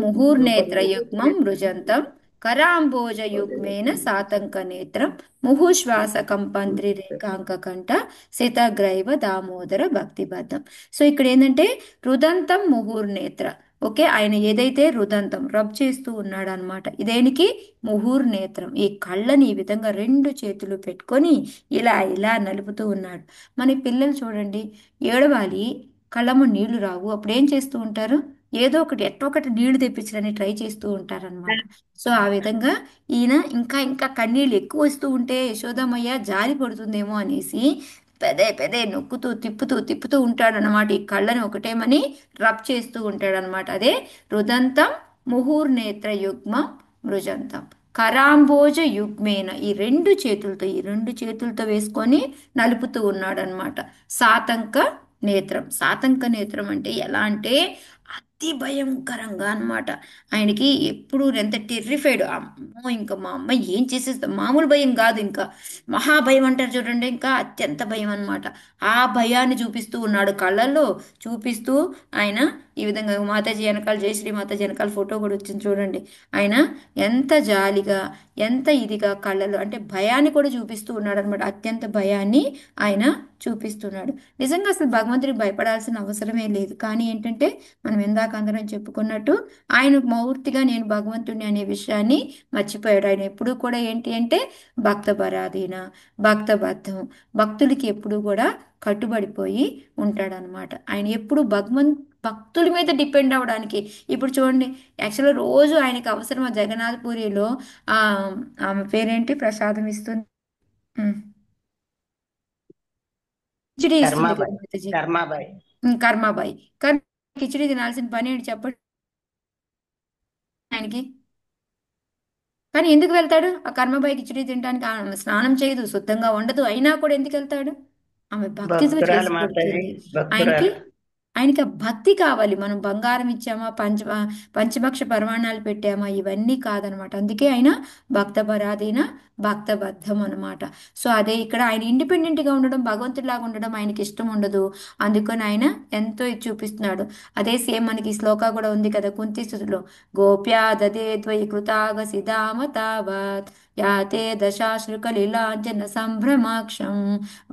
ముహుర్నేత్రయుగ్మం మృజంతం కరాంబోజయుగ్మేన సాతంక నేత్రం ముహుశ్వాస కంపంత్రి రేఖాంకంట శితగ్రైవ దామోదర భక్తిబద్ధం. సో ఇక్కడ ఏంటంటే రుదంతం ముహుర్నేత్ర. ఓకే, ఆయన ఏదైతే రుదంతం రబ్ చేస్తూ ఉన్నాడు అనమాట. ఇదేనికి ముహుర్నేత్రం, ఈ కళ్ళని ఈ విధంగా 2 చేతులు పెట్టుకొని ఇలా ఇలా నలుపుతూ ఉన్నాడు. మన పిల్లలు చూడండి, ఏడవాలి, కళ్ళము నీళ్లు రావు, అప్పుడు ఏం చేస్తూ ఉంటారు, ఏదో ఒకటి ఎట్టొకటి నీళ్లు తెప్పించడానికి ట్రై చేస్తూ ఉంటారనమాట. సో ఆ విధంగా ఈయన ఇంకా ఇంకా కన్నీళ్ళు ఎక్కువ వస్తూ ఉంటే యశోదమయ్య జారి పడుతుందేమో అనేసి పెదే నొక్కుతూ తిప్పుతూ ఉంటాడు అనమాట. ఈ కళ్ళని ఒకటేమని రబ్ చేస్తూ ఉంటాడు అనమాట. అదే రుదంతం ముహుర్నేత్ర యుగ్మం మృజంతం కరాంబోజ యుగ్మేన ఈ రెండు చేతులతో వేసుకొని నలుపుతూ ఉన్నాడనమాట. సాతంక సాతంక నేత్రం అంటే ఎలా అంటే అతి భయంకరంగా అన్నమాట. ఆయనకి ఎప్పుడు ఎంత టెర్రిఫైడ్, అమ్మో ఇంకా మా అమ్మ ఏం చేసేస్తా, మామూలు భయం కాదు, ఇంకా మహాభయం అంటారు చూడండి, ఇంకా అత్యంత భయం అన్నమాట. ఆ భయాన్ని చూపిస్తూ ఉన్నాడు కళ్ళల్లో, చూపిస్తూ ఆయన ఈ విధంగా మాతాజీ వెనకాల, జయశ్రీ మాతాజీ వెనకాల ఫోటో కూడా వచ్చింది చూడండి. ఆయన ఎంత జాలిగా, ఎంత ఇదిగా కళ్ళలో అంటే భయాన్ని కూడా చూపిస్తూ ఉన్నాడు అనమాట. అత్యంత భయాన్ని ఆయన చూపిస్తున్నాడు. నిజంగా అసలు భగవంతుడికి భయపడాల్సిన అవసరమే లేదు. కానీ ఏంటంటే మనం ఇందాక అందరం చెప్పుకున్నట్టు ఆయన మూర్తిగా నేను భగవంతుడిని అనే విషయాన్ని మర్చిపోయాడు. ఆయన ఎప్పుడూ కూడా ఏంటి అంటే భక్త పరాధీన, భక్త బద్ధం, భక్తులకి ఎప్పుడూ కూడా కట్టుబడిపోయి ఉంటాడనమాట. ఆయన ఎప్పుడు భక్తుల మీద డిపెండ్ అవ్వడానికి. ఇప్పుడు చూడండి, యాక్చువల్గా రోజు ఆయనకి అవసరం జగన్నాథ్ పూరిలో ఆ ఆమె పేరేంటి ప్రసాదం ఇస్తుంది, ఉమ్, కిచిడి ఇస్తుంది కదా కర్మాబాయి మాతాజీ. కర్మాబాయి కర్మాబాయి. కానీ కిచిడి తినాల్సిన పని ఏంటి చెప్పండి ఆయనకి. కానీ ఎందుకు వెళ్తాడు ఆ కర్మబాయి కిచిడి తినడానికి? ఆమె స్నానం చేయదు, శుద్ధంగా ఉండదు, అయినా కూడా ఎందుకు వెళ్తాడు? ఆమె భక్తితో భక్తురాలు చేసి మాతాజీ, పెడుతుంది. ఆయనకి భక్తురాలు. ఆయనకి ఆ భక్తి కావాలి. మనం బంగారం ఇచ్చామా, పంచభక్ష పరమాణాలు పెట్టామా, ఇవన్నీ కాదనమాట. అందుకే ఆయన భక్త పరాధీన, భక్త బద్ధం అనమాట. సో అదే ఇక్కడ ఆయన ఇండిపెండెంట్ గా ఉండడం, భగవంతుడిలాగా ఉండడం ఆయనకి ఇష్టం ఉండదు. అందుకని ఆయన ఎంతో ఇది చూపిస్తున్నాడు. అదే సేమ్ మనకి ఈ శ్లోక కూడా ఉంది కదా కుంతి స్థుతిలో, గోప్యా దదే ద్వై కృతాగ సిధామ తావత్ యాతే దశాశ్రుకలిలాంజన సంభ్రమాక్షం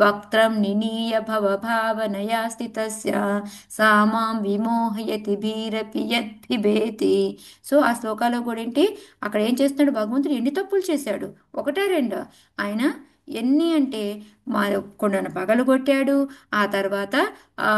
వక్త్రం నినీయ భవభావనయా స్థితస్య సా మాం విమోహయతి భీరపి యద్భిభేతి. సో ఆ శ్లోకాలో కూడా ఏంటి, అక్కడ ఏం చేస్తున్నాడు భగవంతుడు, ఎన్ని తప్పులు చేశాడు, ఒకటా రెండా? ఆయన ఎన్ని అంటే మా కొండను పగలగొట్టాడు, ఆ తర్వాత ఆ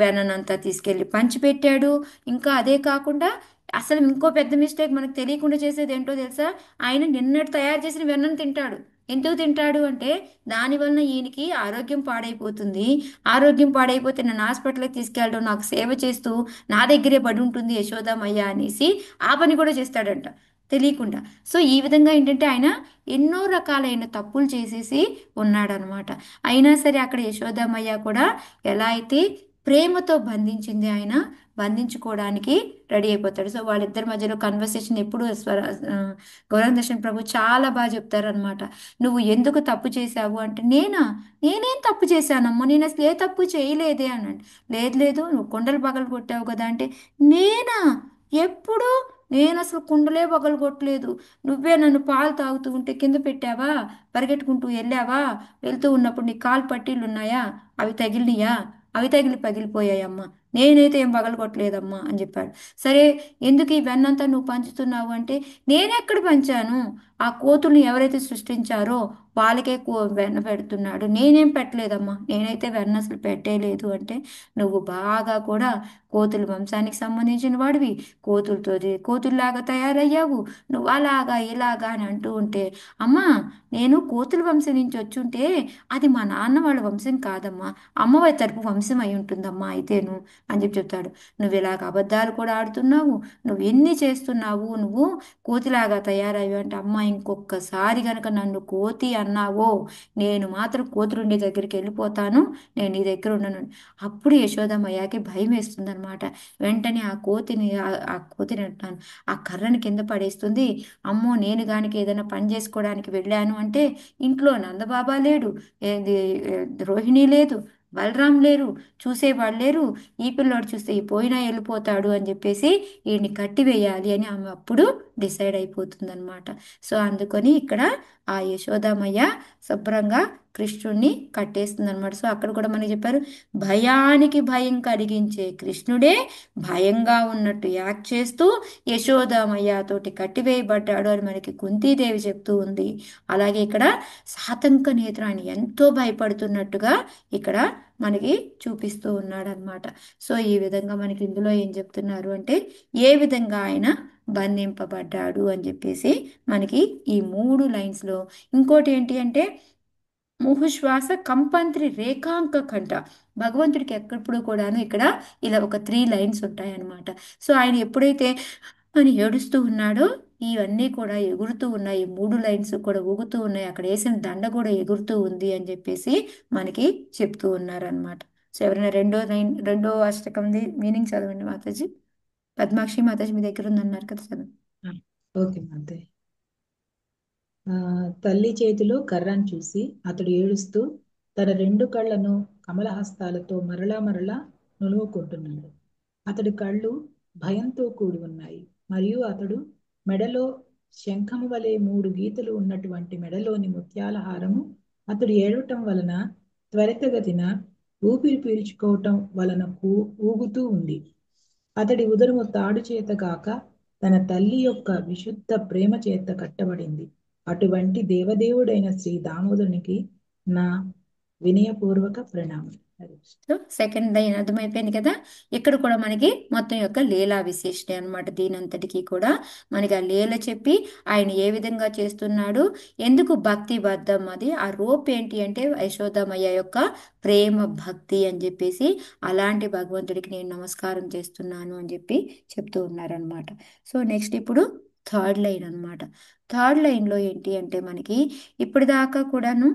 వెననంతా తీసుకెళ్ళి పంచిపెట్టాడు. ఇంకా అదే కాకుండా అసలు ఇంకో పెద్ద మిస్టేక్ మనకు తెలియకుండా చేసేది ఏంటో తెలుసా, ఆయన నిన్నటి తయారు చేసిన వెన్నను తింటాడు. ఎందుకు తింటాడు అంటే దానివలన ఈయనకి ఆరోగ్యం పాడైపోతుంది. ఆరోగ్యం పాడైపోతే నన్ను హాస్పిటల్కి తీసుకెళ్ళడం, నాకు సేవ చేస్తూ నా దగ్గరే పడి ఉంటుంది యశోదామయ్య అనేసి ఆ పని కూడా చేస్తాడంట తెలియకుండా. సో ఈ విధంగా ఏంటంటే ఆయన ఎన్నో రకాలైన తప్పులు చేసేసి ఉన్నాడనమాట. అయినా సరే అక్కడ యశోదామయ్య కూడా ఎలా అయితే ప్రేమతో బంధించింది, ఆయన బంధించుకోవడానికి రెడీ అయిపోతాడు. సో వాళ్ళిద్దరి మధ్యలో కన్వర్సేషన్ ఎప్పుడు గౌరవ ప్రభు చాలా బాగా చెప్తారనమాట. నువ్వు ఎందుకు తప్పు చేశావు అంటే, నేనేం తప్పు చేశానమ్మా, నేను అసలు ఏ తప్పు చేయలేదే అన్నాడు. లేదు లేదు నువ్వు కుండలు పగలు కొట్టావు కదా అంటే, నేనా? ఎప్పుడు? నేను అసలు కుండలే పగలు కొట్టలేదు. నువ్వే నన్ను పాలు తాగుతూ ఉంటే కింద పెట్టావా, పరిగెట్టుకుంటూ వెళ్ళావా, వెళ్తూ ఉన్నప్పుడు నీ కాలు పట్టీలు ఉన్నాయా, అవి తగిలినాయా, అవి తగిలి పగిలిపోయాయమ్మా, నేనైతే ఏం పగలగొట్టలేదమ్మా అని చెప్పాడు. సరే ఎందుకు ఈ వెన్నంతా నువ్వు పంచుతున్నావు అంటే, నేనెక్కడ పంచాను, ఆ కోతుల్ని ఎవరైతే సృష్టించారో వాళ్ళకే వెన్న పెడుతున్నాడు, నేనేం పెట్టలేదమ్మా, నేనైతే వెన్న అసలు పెట్టేలేదు అంటే, నువ్వు బాగా కూడా కోతుల వంశానికి సంబంధించిన వాడివి, కోతుల్లాగా తయారయ్యావు, నువ్వు అలాగా ఇలాగా అని అంటూ ఉంటే, అమ్మా నేను కోతుల వంశం నుంచి వచ్చుంటే అది మా నాన్న వాళ్ళ వంశం కాదమ్మా, అమ్మవారి తరపు వంశం అయి ఉంటుందమ్మా అయితేను అని చెప్తాడు. నువ్వు ఇలాగ అబద్ధాలు కూడా ఆడుతున్నావు, నువ్వు ఎన్ని చేస్తున్నావు, నువ్వు కోతిలాగా తయారయ్యావు అంటే, అమ్మ ఇంకొకసారి గనక నన్ను కోతి అన్నావో నేను మాత్రం కోతులుండే దగ్గరికి వెళ్ళిపోతాను, నేను నీ దగ్గర ఉండను. అప్పుడు యశోదమ్మయ్యకి భయం వేస్తుంది అనమాట. వెంటనే ఆ కోతిని అంటాను, ఆ కర్రని కింద పడేస్తుంది. అమ్మో నేను గానికి ఏదైనా పని చేసుకోవడానికి వెళ్ళాను అంటే ఇంట్లో నందబాబా లేడు, ఏది రోహిణి లేదు, బలరాం లేరు, చూసేవాళ్ళు లేరు, ఈ పిల్లోడు చూస్తే ఈ పోయినా వెళ్ళిపోతాడు అని చెప్పేసి వీడిని కట్టివేయాలి అని ఆమె అప్పుడు డిసైడ్ అయిపోతుంది అనమాట. సో అందుకని ఇక్కడ ఆ యశోదామయ్య శుభ్రంగా కృష్ణుడిని కట్టేస్తుంది అనమాట. సో అక్కడ కూడా మనకి చెప్పారు, భయానికి భయం కలిగించే కృష్ణుడే భయంగా ఉన్నట్టు యాక్ట్ చేస్తూ యశోదామయ్య తోటి కట్టివేయబడ్డాడు అని మనకి కుంతీదేవి చెప్తూ ఉంది. అలాగే ఇక్కడ సాతంక నేత్రాన్ని ఎంతో భయపడుతున్నట్టుగా ఇక్కడ మనకి చూపిస్తూ ఉన్నాడు అనమాట. సో ఈ విధంగా మనకి ఇందులో ఏం చెప్తున్నారు అంటే, ఏ విధంగా ఆయన బంధింపబడ్డాడు అని చెప్పేసి మనకి ఈ 3 లైన్స్లో. ఇంకోటి ఏంటి అంటే ముహుశ్వాస కంపంత్రి రేఖాంక కంట. భగవంతుడికి ఎక్కడప్పుడు కూడాను ఇక్కడ ఇలా ఒక 3 లైన్స్ ఉంటాయన్నమాట. సో ఆయన ఎప్పుడైతే అని ఏడుస్తూ ఉన్నాడో ఇవన్నీ కూడా ఎగురుతూ ఉన్నాయి, 3 లైన్స్ కూడా ఊగుతూ ఉన్నాయి, అక్కడ వేసిన దండ కూడా ఎగురుతూ ఉంది అని చెప్పేసి మనకి చెప్తూ ఉన్నారనమాట. సో ఎవరైనా రెండో అష్టకంది మీనింగ్ చదవండి మాతాజీ. పద్మాక్షి మాతాజీ మీ దగ్గర ఉందన్నారు కదా, చదవండి. ఓకే మాతే. తల్లి చేతిలో కర్రను చూసి అతడు ఏడుస్తూ తన 2 కళ్ళను కమలహస్తాలతో మరలా మరలా నులువుకుంటున్నాడు. అతడి కళ్ళు భయంతో కూడి ఉన్నాయి మరియు అతడు మెడలో శంఖము వలె 3 గీతలు ఉన్నటువంటి మెడలోని ముత్యాల హారము అతడు ఏడవటం వలన త్వరితగతిన ఊపిరి పీల్చుకోవటం వలన ఊగుతూ ఉంది. అతడి ఉదరము తాడు చేత గాక తన తల్లి యొక్క విశుద్ధ ప్రేమ చేత కట్టబడింది. అటువంటి దేవదేవుడైన శ్రీ దామోదరునికి నా వినయపూర్వక ప్రణామం. సో సెకండ్ లైన్ అర్థమైపోయింది కదా. ఇక్కడ కూడా మనకి మొత్తం యొక్క లీలా విశేషణ అనమాట. దీనంతటికీ కూడా మనకి ఆ లీల చెప్పి ఆయన ఏ విధంగా చేస్తున్నాడు, ఎందుకు భక్తి బద్ధం, అది ఆ రూప్ ఏంటి అంటే యశోదమయ్య యొక్క ప్రేమ భక్తి అని చెప్పేసి, అలాంటి భగవంతుడికి నేను నమస్కారం చేస్తున్నాను అని చెప్పి చెప్తూ ఉన్నారనమాట. సో నెక్స్ట్ ఇప్పుడు థర్డ్ లైన్ అనమాట. థర్డ్ లైన్లో ఏంటి అంటే మనకి ఇప్పటిదాకా కూడాను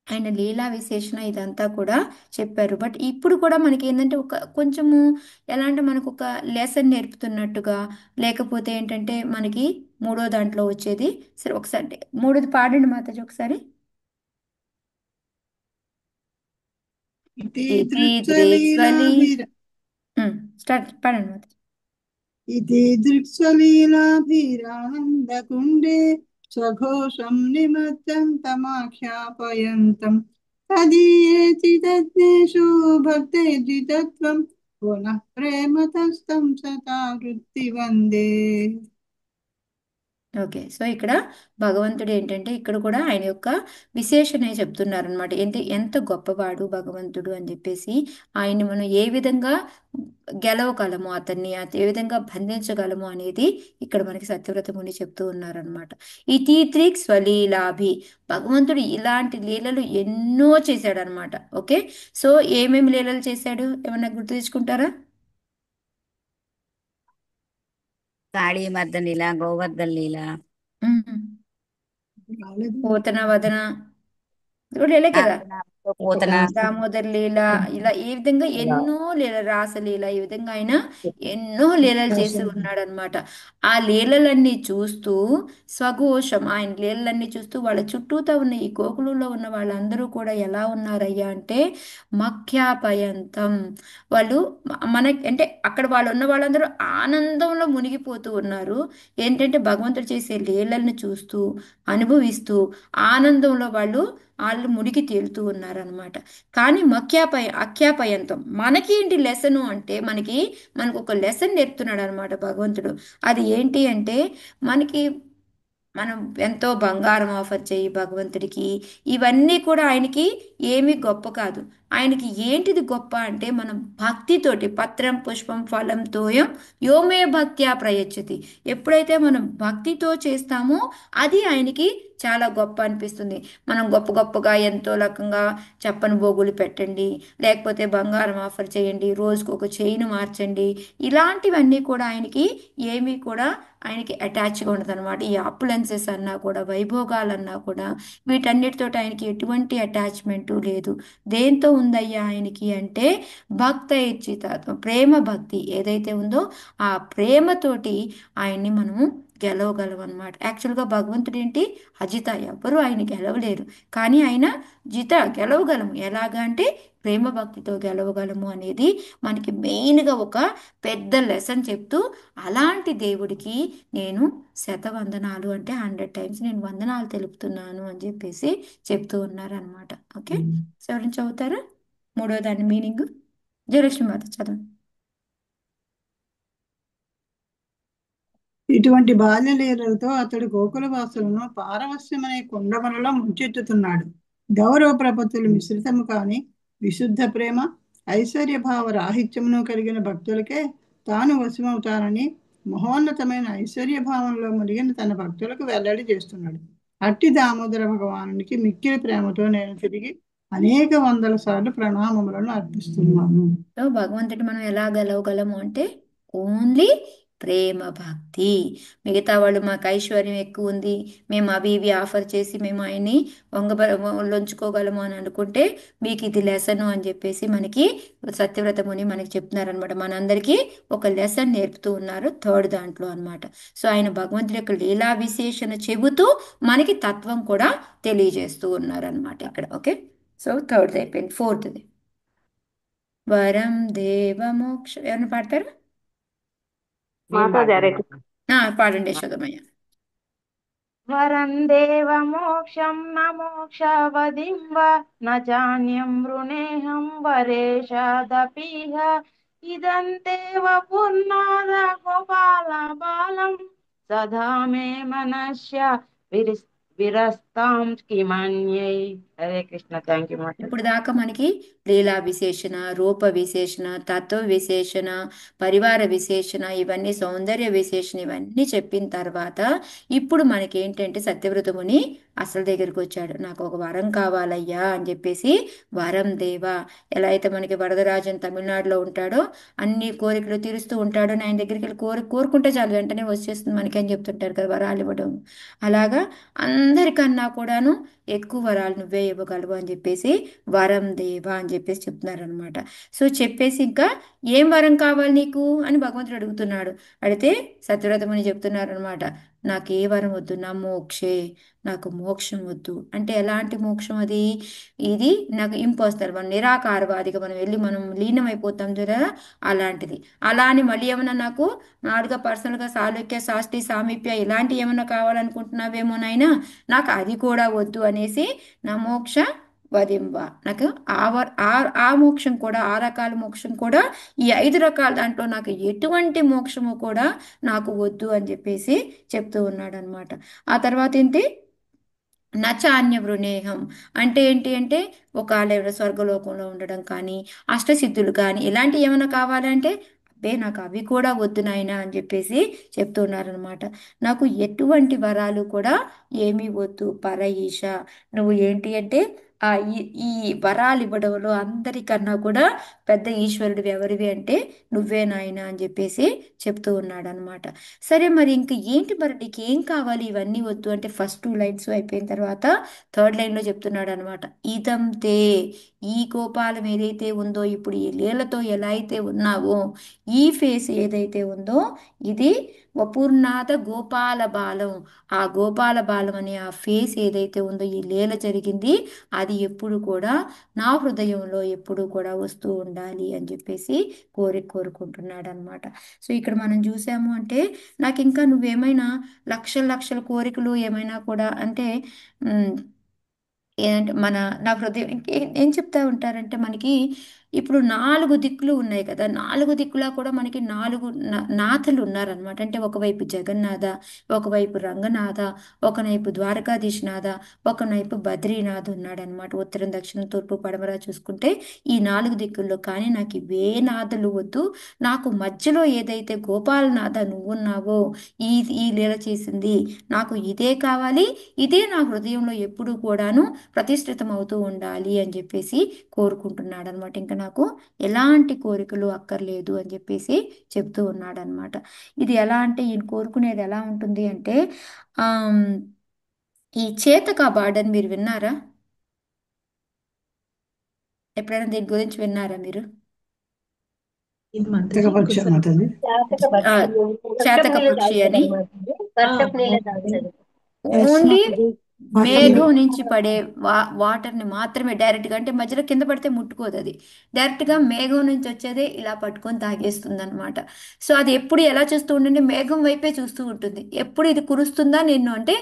ఆయన లీలా విశేషణ ఇదంతా కూడా చెప్పారు. బట్ ఇప్పుడు కూడా మనకి ఏంటంటే ఒక కొంచెము ఎలా అంటే మనకు ఒక లెసన్ నేర్పుతున్నట్టుగా, లేకపోతే ఏంటంటే మనకి మూడో దాంట్లో వచ్చేది. సరే ఒకసారి మూడోది పాడండి మాతాజీ ఒకసారి. స్టార్ట్ పాడండి మాతాజీ. ఇది దృక్స్వలీలాభిరానందకుండే స్వఘోషం నిమత్తం తమాఖ్యాపయంతం తదీయేతి తజ్ఞేషు భక్తేర్జితత్వం పునః ప్రేమతస్తం సతా వృత్తి వందే. ఓకే, సో ఇక్కడ భగవంతుడు ఏంటంటే ఇక్కడ కూడా ఆయన యొక్క విశేషణ చెప్తున్నారనమాట. ఎంత గొప్పవాడు భగవంతుడు అని చెప్పేసి, ఆయన్ని మనం ఏ విధంగా గెలవగలము, అతన్ని ఏ విధంగా బంధించగలము అనేది ఇక్కడ మనకి సత్యవ్రత ముని చెప్తూ ఉన్నారనమాట. ఈ తీత్రిక్ స్వలీలాభి, భగవంతుడు ఇలాంటి లీలలు ఎన్నో చేశాడనమాట. ఓకే, సో ఏమేమి లీలలు చేశాడు ఏమన్నా గుర్తు తెచ్చుకుంటారా? కాళీమర్దన లీల, గోవర్ధన్ లీల, పోతన వదన లీల కదా, పోతన, దామోదర్ లీల, ఇలా ఈ విధంగా ఎన్నో లీల, రాసలీల, ఈ విధంగా ఆయన ఎన్నో లీలలు చేసి ఉన్నాడు అనమాట. ఆ లీలలన్నీ చూస్తూ స్వఘోషం, ఆయన లీలలన్నీ చూస్తూ వాళ్ళ చుట్టూతో ఉన్న ఈ గోకులంలో ఉన్న వాళ్ళందరూ కూడా ఎలా ఉన్నారయ్యా అంటే మఖ్యాపయంతం, వాళ్ళు అంటే అక్కడ వాళ్ళు ఉన్న వాళ్ళందరూ ఆనందంలో మునిగిపోతూ ఉన్నారు. ఏంటంటే భగవంతుడు చేసే లీలల్ని చూస్తూ అనుభవిస్తూ ఆనందంలో వాళ్ళు మునిగి తేలుతూ ఉన్నారనమాట. కానీ అఖ్యాపయంతం మనకి ఏంటి లెసను అంటే మనకు ఒక లెసన్ నేర్పుతున్నాడు అనమాట భగవంతుడు. అది ఏంటి అంటే మనం ఎంతో బంగారం ఆఫర్ చేయి భగవంతుడికి, ఇవన్నీ కూడా ఆయనకి ఏమీ గొప్ప కాదు. ఆయనకి ఏంటిది గొప్ప అంటే మనం భక్తితోటి, పత్రం పుష్పం ఫలం తోయం యోమే భక్త్యా ప్రయచ్చతి, ఎప్పుడైతే మనం భక్తితో చేస్తామో అది ఆయనకి చాలా గొప్ప అనిపిస్తుంది. మనం గొప్పగా ఎంతో రకంగా చెప్పని బోగులు పెట్టండి, లేకపోతే బంగారం ఆఫర్ చేయండి, రోజుకు ఒక చైన్ మార్చండి, ఇలాంటివన్నీ కూడా ఆయనకి అటాచ్గా ఉండదు అనమాట. ఈ అప్పులెన్సెస్ అన్నా కూడా, వైభోగాలన్నా కూడా, వీటన్నిటితో ఆయనకి ఎటువంటి అటాచ్మెంటు లేదు. దేంతో ఉందయ్యా ఆయనకి అంటే భక్త ఇచ్చితత్వం, ప్రేమ భక్తి ఏదైతే ఉందో ఆ ప్రేమతోటి ఆయన్ని మనము గెలవగలం అనమాట. యాక్చువల్గా భగవంతుడు ఏంటి, అజిత, ఎవరు ఆయన గెలవలేరు, కానీ ఆయన గెలవగలము. ఎలాగా అంటే ప్రేమ భక్తితో గెలవగలము అనేది మనకి మెయిన్గా ఒక పెద్ద లెసన్ చెప్తూ, అలాంటి దేవుడికి నేను శతవందనాలు అంటే 100 times నేను వందనాలు తెలుపుతున్నాను అని చెప్పేసి చెప్తూ ఉన్నారనమాట. ఓకే, ఎవరైనా చదువుతారా మూడో దాని మీనింగ్? జయలక్ష్మి మాత చదవండి. ఇటువంటి బాల్యలీలలతో అతడు గోకులవాసులను పారవస్యమనే కుండమలలో ముంచెత్తుతున్నాడు. గౌరవ ప్రపత్తులు మిశ్రితము కాని విశుద్ధ ప్రేమ, ఐశ్వర్యభావ రాహిత్యమును కలిగిన భక్తులకే తాను వశమవుతానని మహోన్నతమైన ఐశ్వర్యభావంలో మునిగిన తన భక్తులకు వెల్లడి చేస్తున్నాడు. అట్టి దామోదర భగవానునికి మిక్కిలి ప్రేమతో నేను తిరిగి అనేక వందల సార్లు ప్రణామములను అర్పిస్తున్నాను. భగవంతుడు మనం ఎలా గెలవగలము అంటే ఓన్లీ ప్రేమ భక్తి. మిగతా వాళ్ళు మాకు ఐశ్వర్యం ఎక్కువ ఉంది, మేము అవి ఇవి ఆఫర్ చేసి మేము ఆయన్ని లొంచుకోగలము అని అనుకుంటే మీకు ఇది లెసను అని చెప్పేసి మనకి సత్యవ్రత ముని మనకి చెప్తున్నారనమాట. మనందరికీ ఒక లెసన్ నేర్పుతూ ఉన్నారు థర్డ్ దాంట్లో అన్నమాట. సో ఆయన భగవంతుడి యొక్క లీలా విశేషణ చెబుతూ మనకి తత్వం కూడా తెలియజేస్తూ ఉన్నారనమాట ఇక్కడ. ఓకే, సో థర్డ్ అయిపోయింది. ఫోర్త్ది వరం దేవ మోక్ష. ఎవరిని పాడతారు? మాతాజీ హరే కృష్ణ. పాడండి యశోదమయ్య. వరం దేవ మోక్షం న మోక్షవదిం వా న చాన్యం వృణేహం వరేషాదపీహ ఇదం దేవ పూర్ణాద గోపాల బాలం సదా మే మనస్య విరస్తాం కిమన్యై. హరే కృష్ణ. థ్యాంక్ యూ మాతాజీ. ఇప్పుడు దాకా మనకి లీలా విశేషణ, రూప విశేషణ, తత్వ విశేషణ, పరివార విశేషణ, ఇవన్నీ సౌందర్య విశేషణ ఇవన్నీ చెప్పిన తర్వాత ఇప్పుడు మనకి ఏంటంటే సత్యవ్రతముని అసలు దగ్గరికి వచ్చాడు. నాకు ఒక వరం కావాలయ్యా అని చెప్పేసి, వరం దేవా, ఎలా అయితే మనకి వరదరాజన్ తమిళనాడులో ఉంటాడో అన్ని కోరికలు తీరుస్తూ ఉంటాడో, ఆయన దగ్గరికి వెళ్ళి కోరుకుంటే చాలు వెంటనే వచ్చేస్తుంది మనకి అని చెప్తుంటారు కదా వరాలు ఇవ్వడం. అలాగా అందరికన్నా కూడాను ఎక్కువ వరాలు నువ్వే ఇవ్వగలవు అని చెప్పేసి వరం దేవా అని చెప్పేసి చెప్తున్నారనమాట. సో చెప్పేసి ఇంకా ఏం వరం కావాలి నీకు అని భగవంతుడు అడుగుతున్నాడు. అడిగితే సత్యవ్రతముని చెప్తున్నారనమాట, నాకు ఏ వరం వద్దు, నా మోక్షే, నాకు మోక్షం వద్దు. అంటే ఎలాంటి మోక్షం అది? ఇది నాకు ఇంపర్సనల్, మనం నిరాకారవాదిగా మనం వెళ్ళి మనం లీనమైపోతాం చూరా, అలాంటిది. అలా అని మళ్ళీ ఏమన్నా నాకు నాలుగా పర్సనల్గా సాలోక్య శాస్త్రి సామీప్య ఇలాంటి ఏమన్నా కావాలనుకుంటున్నావేమోనైనా, నాకు అది కూడా వద్దు అనేసి నా మోక్ష వదింబ, నాకు ఆ మోక్షం కూడా, ఆ రకాల మోక్షం కూడా, ఈ 5 రకాల దాంట్లో నాకు ఎటువంటి మోక్షము కూడా నాకు వద్దు అని చెప్పేసి చెప్తూ ఉన్నాడు అనమాట. ఆ తర్వాత ఏంటి? నచాన్య వృణేహం అంటే ఏంటి అంటే, ఒకవేళ స్వర్గలోకంలో ఉండడం కానీ, అష్టసిద్ధులు కానీ ఇలాంటివి ఏమైనా కావాలంటే అబ్బే నాకు అవి కూడా వద్దు నాయనా అని చెప్పేసి చెప్తున్నారనమాట. నాకు ఎటువంటి వరాలు కూడా ఏమీ వద్దు పర ఈశ. నువ్వు ఏంటి అంటే ఈ వరాలు ఇవ్వడంలో అందరికన్నా కూడా పెద్ద ఈశ్వరుడు ఎవరివి అంటే నువ్వే నాయనా అని చెప్పేసి చెప్తూ ఉన్నాడు అనమాట. సరే మరి ఇంక ఏంటి మరి నీకు ఏం కావాలి? ఇవన్నీ వద్దు అంటే ఫస్ట్ 2 లైన్స్ అయిపోయిన తర్వాత థర్డ్ లైన్లో చెప్తున్నాడు అనమాట. ఇదం తే, ఈ గోపాలం ఏదైతే ఉందో, ఇప్పుడు ఈ లీలతో ఎలా అయితే ఉన్నావో, ఈ ఫేస్ ఏదైతే ఉందో, ఇది వపూర్ణాథ గోపాల బాలం. ఆ గోపాల బాలం అనే ఆ ఫేస్ ఏదైతే ఉందో, ఈ లీల జరిగింది, అది ఎప్పుడు కూడా నా హృదయంలో ఎప్పుడు కూడా వస్తూ ఉండాలి అని చెప్పేసి కోరుకుంటున్నాడు అనమాట. సో ఇక్కడ మనం చూసాము అంటే, నాకు ఇంకా నువ్వేమైనా లక్షల లక్షల కోరికలు ఏమైనా కూడా అంటే ఏంటంటే నా హృదయం ఏం చెప్తా ఉంటారంటే, మనకి ఇప్పుడు 4 దిక్కులు ఉన్నాయి కదా, 4 దిక్కులా కూడా మనకి 4 నాథలు ఉన్నారనమాట. అంటే ఒకవైపు జగన్నాథ, ఒకవైపు రంగనాథ, ఒకవైపు ద్వారకాధీశనాథ, ఒకవైపు బద్రీనాథ్ ఉన్నాడనమాట. ఉత్తరం దక్షిణం తూర్పు పడమర చూసుకుంటే ఈ 4 దిక్కుల్లో. కానీ నాకు ఇవే నాథలు వద్దు, నాకు మధ్యలో ఏదైతే గోపాలనాథ నువ్వున్నావో, ఈ లీల చేసింది, నాకు ఇదే కావాలి, ఇదే నా హృదయంలో ఎప్పుడు కూడాను ప్రతిష్ఠితం అవుతూ ఉండాలి అని చెప్పేసి కోరుకుంటున్నాడు అనమాట. ఇంకా నాకు ఎలాంటి కోరికలు అక్కర్లేదు అని చెప్పేసి చెప్తూ ఉన్నాడు అనమాట. ఇది ఎలా అంటే, ఈయన కోరుకునేది ఎలా ఉంటుంది అంటే, ఈ చేతక బార్డర్ మీరు విన్నారా? ఎప్పుడైనా దీని గురించి విన్నారా మీరు? ఇది మాతాజీ పక్ష మాతాజీ చేతక పక్షి అని ఎస్ ఓన్లీ మాతాజీ. మేఘం నుంచి పడే వాటర్ని మాత్రమే డైరెక్ట్గా, అంటే మధ్యలో కింద పడితే ముట్టుకోదు, అది డైరెక్ట్గా మేఘం నుంచి వచ్చేదే ఇలా పట్టుకొని తాగేస్తుంది అనమాట. సో అది ఎప్పుడు ఎలా చూస్తూ ఉంటుంటే మేఘం వైపే చూస్తూ ఉంటుంది. ఎప్పుడు ఇది కురుస్తుందా నిన్ను అంటే,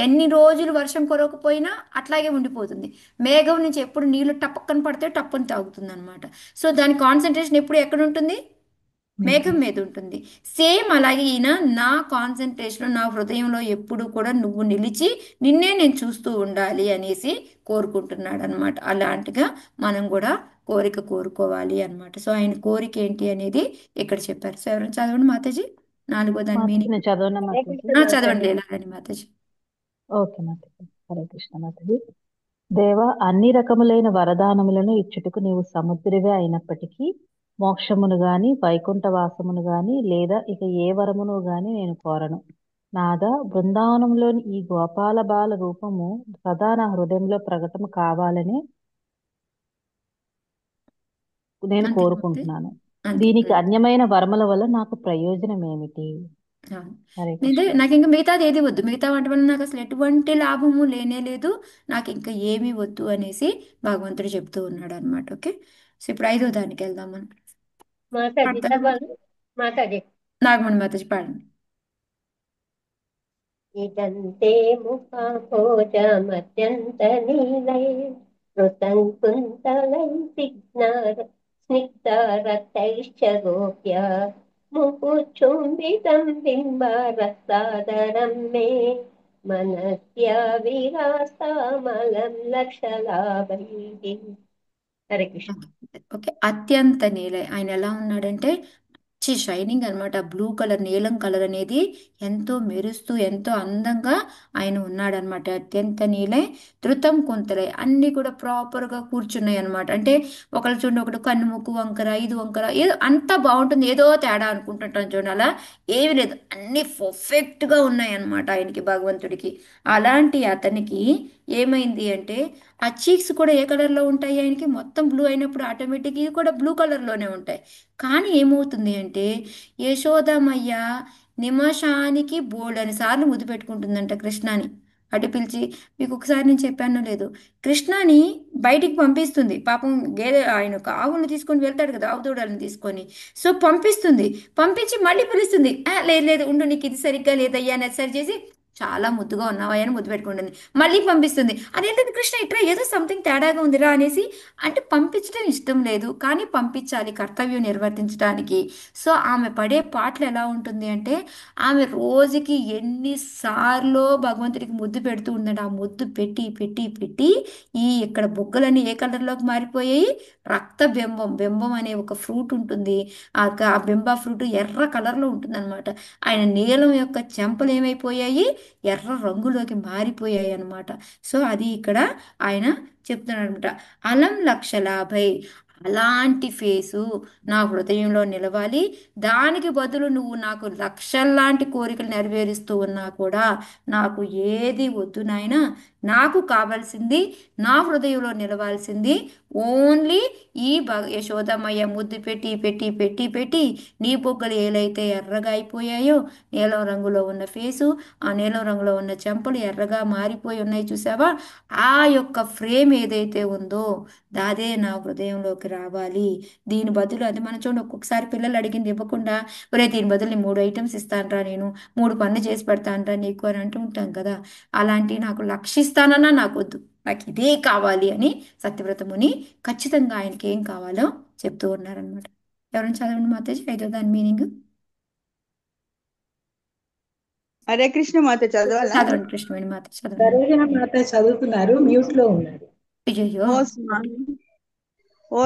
ఎన్ని రోజులు వర్షం కురవకపోయినా అట్లాగే ఉండిపోతుంది. మేఘం నుంచి ఎప్పుడు నీళ్లు టపక్కన పడితే టప్పుని తాగుతుంది అనమాట. సో దాని కాన్సన్ట్రేషన్ ఎప్పుడు ఎక్కడ ఉంటుంది? మేఘం మీద ఉంటుంది. సేమ్ అలాగే ఈయన నా కాన్సన్ట్రేషన్, నా హృదయంలో ఎప్పుడు కూడా నువ్వు నిలిచి నిన్నే నేను చూస్తూ ఉండాలి అనేసి కోరుకుంటున్నాడు అనమాట. అలాంటిగా మనం కూడా కోరుకోవాలి అనమాట. సో ఆయన కోరిక ఏంటి అనేది ఇక్కడ చెప్పారు. సో ఎవరైనా చదవండి మాతాజీ, 4వ దాని మీనింగ్. చదవండి లేలాగని మాతాజీ. ఓకే మాతాజీ. హరే కృష్ణ మాతాజీ. దేవ, అన్ని రకములైన వరదానములను ఇచ్చుటకు నీవు సముద్రవే అయినప్పటికీ మోక్షమును గాని వైకుంఠవాసమును గాని లేదా ఇక ఏ వరమును గాని నేను కోరను. నాదా, బృందావనంలోని ఈ గోపాల బాల రూపము సదా నా హృదయంలో ప్రకటన కావాలని నేను అంతే అంతే కోరుకుంటున్నాను. అంతే దీనికి అన్యమైన వరముల వల్ల నాకు ప్రయోజనం ఏమిటి? అవును. హరే నేనే కృష్ణ. నాకు ఇంకా మిగతాది ఏది వద్దు, మిగతా వాటి వల్ల నాకు అసలు ఎటువంటి లాభము లేనే లేదు, నాకు ఇంకా ఏమీ వద్దు అనేసి భగవంతుడు చెప్తూ ఉన్నాడు అనమాట. ఓకే, సో ఇప్పుడు ఐదో దానికి వెళ్దాం మనం. మాతాజీ పాడతారా? చదవాలి. మాతాజీ నాగమణి మాతాజీ పాడండి. ఇదంతే ముఖాభోజమత్యంత నీలై ఋతం కుంతలై స్నిగ్ధారతైశ్చ గోప్య ముకుచుంబితం బింబారసాదరం మే మనస్య విరాస్తామలం లక్షలాభైః. హరే కృష్ణ. ఓకే, అత్యంత నీల ఆయన ఎలా ఉన్నాడంటే షైనింగ్ అనమాట. బ్లూ కలర్, నీలం కలర్ అనేది ఎంతో మెరుస్తూ ఎంతో అందంగా ఆయన ఉన్నాడనమాట. అత్యంత నీలే ధృతం కొంతలే అన్నీ కూడా ప్రాపర్గా కూర్చున్నాయి అనమాట. అంటే ఒకళ్ళు చూడండి, ఒకటి కన్ను ముక్కు వంకర, ఇది వంకర, ఏదో అంతా బాగుంటుంది, ఏదో తేడా అనుకుంటుంటాం చూడండి, అలా ఏమీ లేదు, అన్నీ పర్ఫెక్ట్గా ఉన్నాయి అనమాట ఆయనకి, భగవంతుడికి. అలాంటి అతనికి ఏమైంది అంటే ఆ చీక్స్ కూడా ఏ కలర్లో ఉంటాయి ఆయనకి, మొత్తం బ్లూ అయినప్పుడు ఆటోమేటిక్ ఇవి కూడా బ్లూ కలర్లోనే ఉంటాయి. కానీ ఏమవుతుంది అంటే యశోదమయ్య నిమిషానికి బోల్డని సార్లు ముద్దు పెట్టుకుంటుందంట కృష్ణని. అటు పిలిచి, మీకు ఒకసారి నేను చెప్పానో లేదు, కృష్ణని బయటికి పంపిస్తుంది పాపం. గేదె ఆయన ఒక ఆవుని తీసుకొని వెళ్తాడు కదా, ఆవు దూడలను తీసుకొని, సో పంపిస్తుంది. పంపించి మళ్ళీ పిలుస్తుంది, లేదు లేదు ఉండు, నీకు ఇది సరిగ్గా లేదయ్యా అని సరి చేసి, చాలా ముద్దుగా ఉన్నావా అని ముద్దు పెట్టుకుంటుంది. మళ్ళీ పంపిస్తుంది, అదేంటది కృష్ణ ఇట్లా ఏదో సంథింగ్ తేడాగా ఉందిరా అనేసి. అంటే పంపించడం ఇష్టం లేదు కానీ పంపించాలి కర్తవ్యం నిర్వర్తించడానికి. సో ఆమె పడే పాటలు ఎలా ఉంటుంది అంటే, ఆమె రోజుకి ఎన్నిసార్లు భగవంతుడికి ముద్దు పెడుతూ ఉందంటే, ఆ ముద్దు పెట్టి పెట్టి పెట్టి ఈ ఇక్కడ బొగ్గలన్నీ ఏ కలర్లోకి మారిపోయాయి, రక్త బింబం, బింబం అనే ఒక ఫ్రూట్ ఉంటుంది, ఆ బింబ ఫ్రూట్ ఎర్ర కలర్లో ఉంటుంది అనమాట. ఆయన నీలం యొక్క చెంపలు ఏమైపోయాయి, ఎర్ర రంగులోకి మారిపోయాయి అన్నమాట. సో అది ఇక్కడ ఆయన చెప్తున్నాడు అనమాట. అలం లక్షలాభై, అలాంటి ఫేసు నా హృదయంలో నిలవాలి, దానికి బదులు నువ్వు నాకు లక్షల్లాంటి కోరికలు నెరవేరుస్తూ ఉన్నా కూడా నాకు ఏది వద్దు నాయనా, నాకు కావాల్సింది, నా హృదయంలో నిలవాల్సింది ఓన్లీ ఈ యశోదమయ్య ముద్దు పెట్టి పెట్టి పెట్టి పెట్టి నీ బొగ్గలు ఏలైతే ఎర్రగా అయిపోయాయో, నీలం రంగులో ఉన్న ఫేసు, ఆ నీలం రంగులో ఉన్న చెంపలు ఎర్రగా మారిపోయి ఉన్నాయి చూసావా, ఆ యొక్క ఫ్రేమ్ ఏదైతే ఉందో అదే నా హృదయంలోకి రావాలి. దీని బదులు అది మనం చూడండి, ఒక్కొక్కసారి పిల్లలు అడిగింది ఇవ్వకుండా, ఒరే దీని బదులు నేను 3 ఐటమ్స్ ఇస్తానరా, నేను 3 పనులు చేసి పెడతానరా నీకు అని అంటూ ఉంటాం కదా. అలాంటి నాకు లక్షిస్తానన్నా నాకు వద్దు, నాకు ఇదే కావాలి అని సత్యవ్రత ముని ఖచ్చితంగా ఆయనకి ఏం కావాలో చెప్తూ ఉన్నారనమాట. ఎవరైనా చదవండి మాతాజీ, ఐదో దాని మీనింగ్. హరే కృష్ణ మాత చదవాలా? చదవండి కృష్ణవేణి మాత చదవండి. సరోజన మాత చదువుతున్నారు, మ్యూట్ లో ఉన్నారు. అయ్యో, ఓ స్వామి, ఓ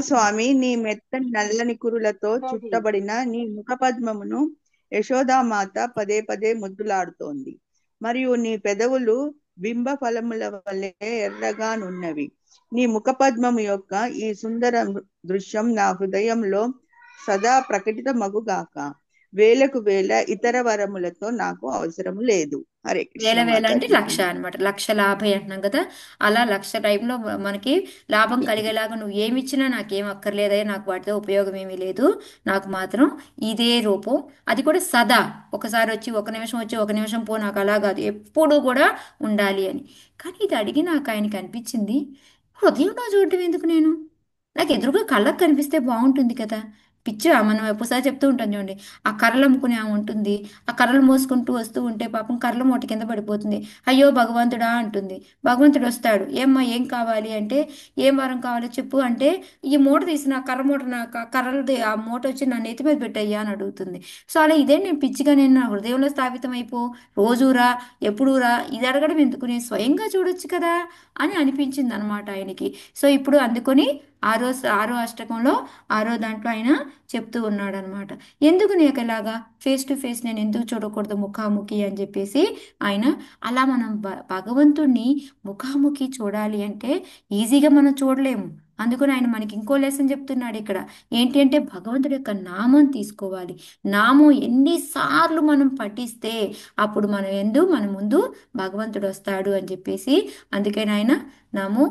స్వామి, నీ మెత్తని నల్లని కురులతో చుట్టబడిన నీ ముఖ పద్మమును యశోదామాత పదే పదే ముద్దులాడుతోంది. మరియు నీ పెదవులు బింబ ఫలముల వలె ఎర్రగానున్నవి. నీ ముఖ పద్మము యొక్క ఈ సుందర దృశ్యం నా హృదయంలో సదా ప్రకటితమగుగాక. వేలకు వేల ఇతర వరములతో నాకు అవసరము లేదు. హరే వేల కృష్ణ వేల అంటే మాతాజీ. 1,00,000 అనమాట, 1,50,000 అంటున్నాం కదా. అలా 1,00,000 టైంలో మనకి లాభం కలిగేలాగా నువ్వు ఏమి ఇచ్చినా నాకేం అక్కర్లేదయ్యా, నాకు వాటితో ఉపయోగం ఏమీ లేదు, నాకు మాత్రం ఇదే రూపం, అది కూడా సదా, ఒకసారి వచ్చి 1 నిమిషం వచ్చి 1 నిమిషం పో, నాకు అలా కాదు, ఎప్పుడు కూడా ఉండాలి అని. కానీ ఇది అడిగి నాకు ఆయనకి అనిపించింది, హృదయంలో చూడటం ఎందుకు నేను, నాకు ఎదురుగా కళ్ళకు కనిపిస్తే బాగుంటుంది కదా. పిచ్చి మనం ఎప్పుడుసారి చెప్తూ ఉంటాం చూడండి, ఆ కర్రలు అమ్ముకునే ఆమె ఉంటుంది, ఆ కర్రలు మోసుకుంటూ వస్తూ ఉంటే పాపం కర్రల మూట కింద పడిపోతుంది, అయ్యో భగవంతుడా అంటుంది. భగవంతుడు వస్తాడు, ఏమ్మా ఏం కావాలి అంటే, ఏం వరం కావాలో చెప్పు అంటే, ఈ మూట తీసిన కర్ర మూట, కర్రలది ఆ మూట వచ్చి నా నెత్తి మీద పెట్టయ్యా అని అడుగుతుంది. సో అలా ఇదే నేను పిచ్చిగా నేను నా హృదయంలో స్థాపితం అయిపో, రోజురా ఎప్పుడురా ఇది అడగడం ఎందుకు, నేను స్వయంగా చూడొచ్చు కదా అని అనిపించింది అనమాట ఆయనకి. సో ఇప్పుడు అందుకొని ఆరో అష్టకంలో దాంట్లో ఆయన చెప్తూ ఉన్నాడు అనమాట. ఎందుకు నీకు ఇలాగా ఫేస్ టు ఫేస్ నేను ఎందుకు చూడకూడదు ముఖాముఖి అని చెప్పేసి ఆయన అలా మనం భగవంతుణ్ణి ముఖాముఖి చూడాలి అంటే ఈజీగా మనం చూడలేము. అందుకని ఆయన మనకి ఇంకో లెసన్ చెప్తున్నాడు ఇక్కడ. ఏంటి అంటే భగవంతుడి యొక్క నామం తీసుకోవాలి. నామం ఎన్నిసార్లు మనం పఠిస్తే అప్పుడు మన ముందు భగవంతుడు వస్తాడు అని చెప్పేసి, అందుకని ఆయన నమో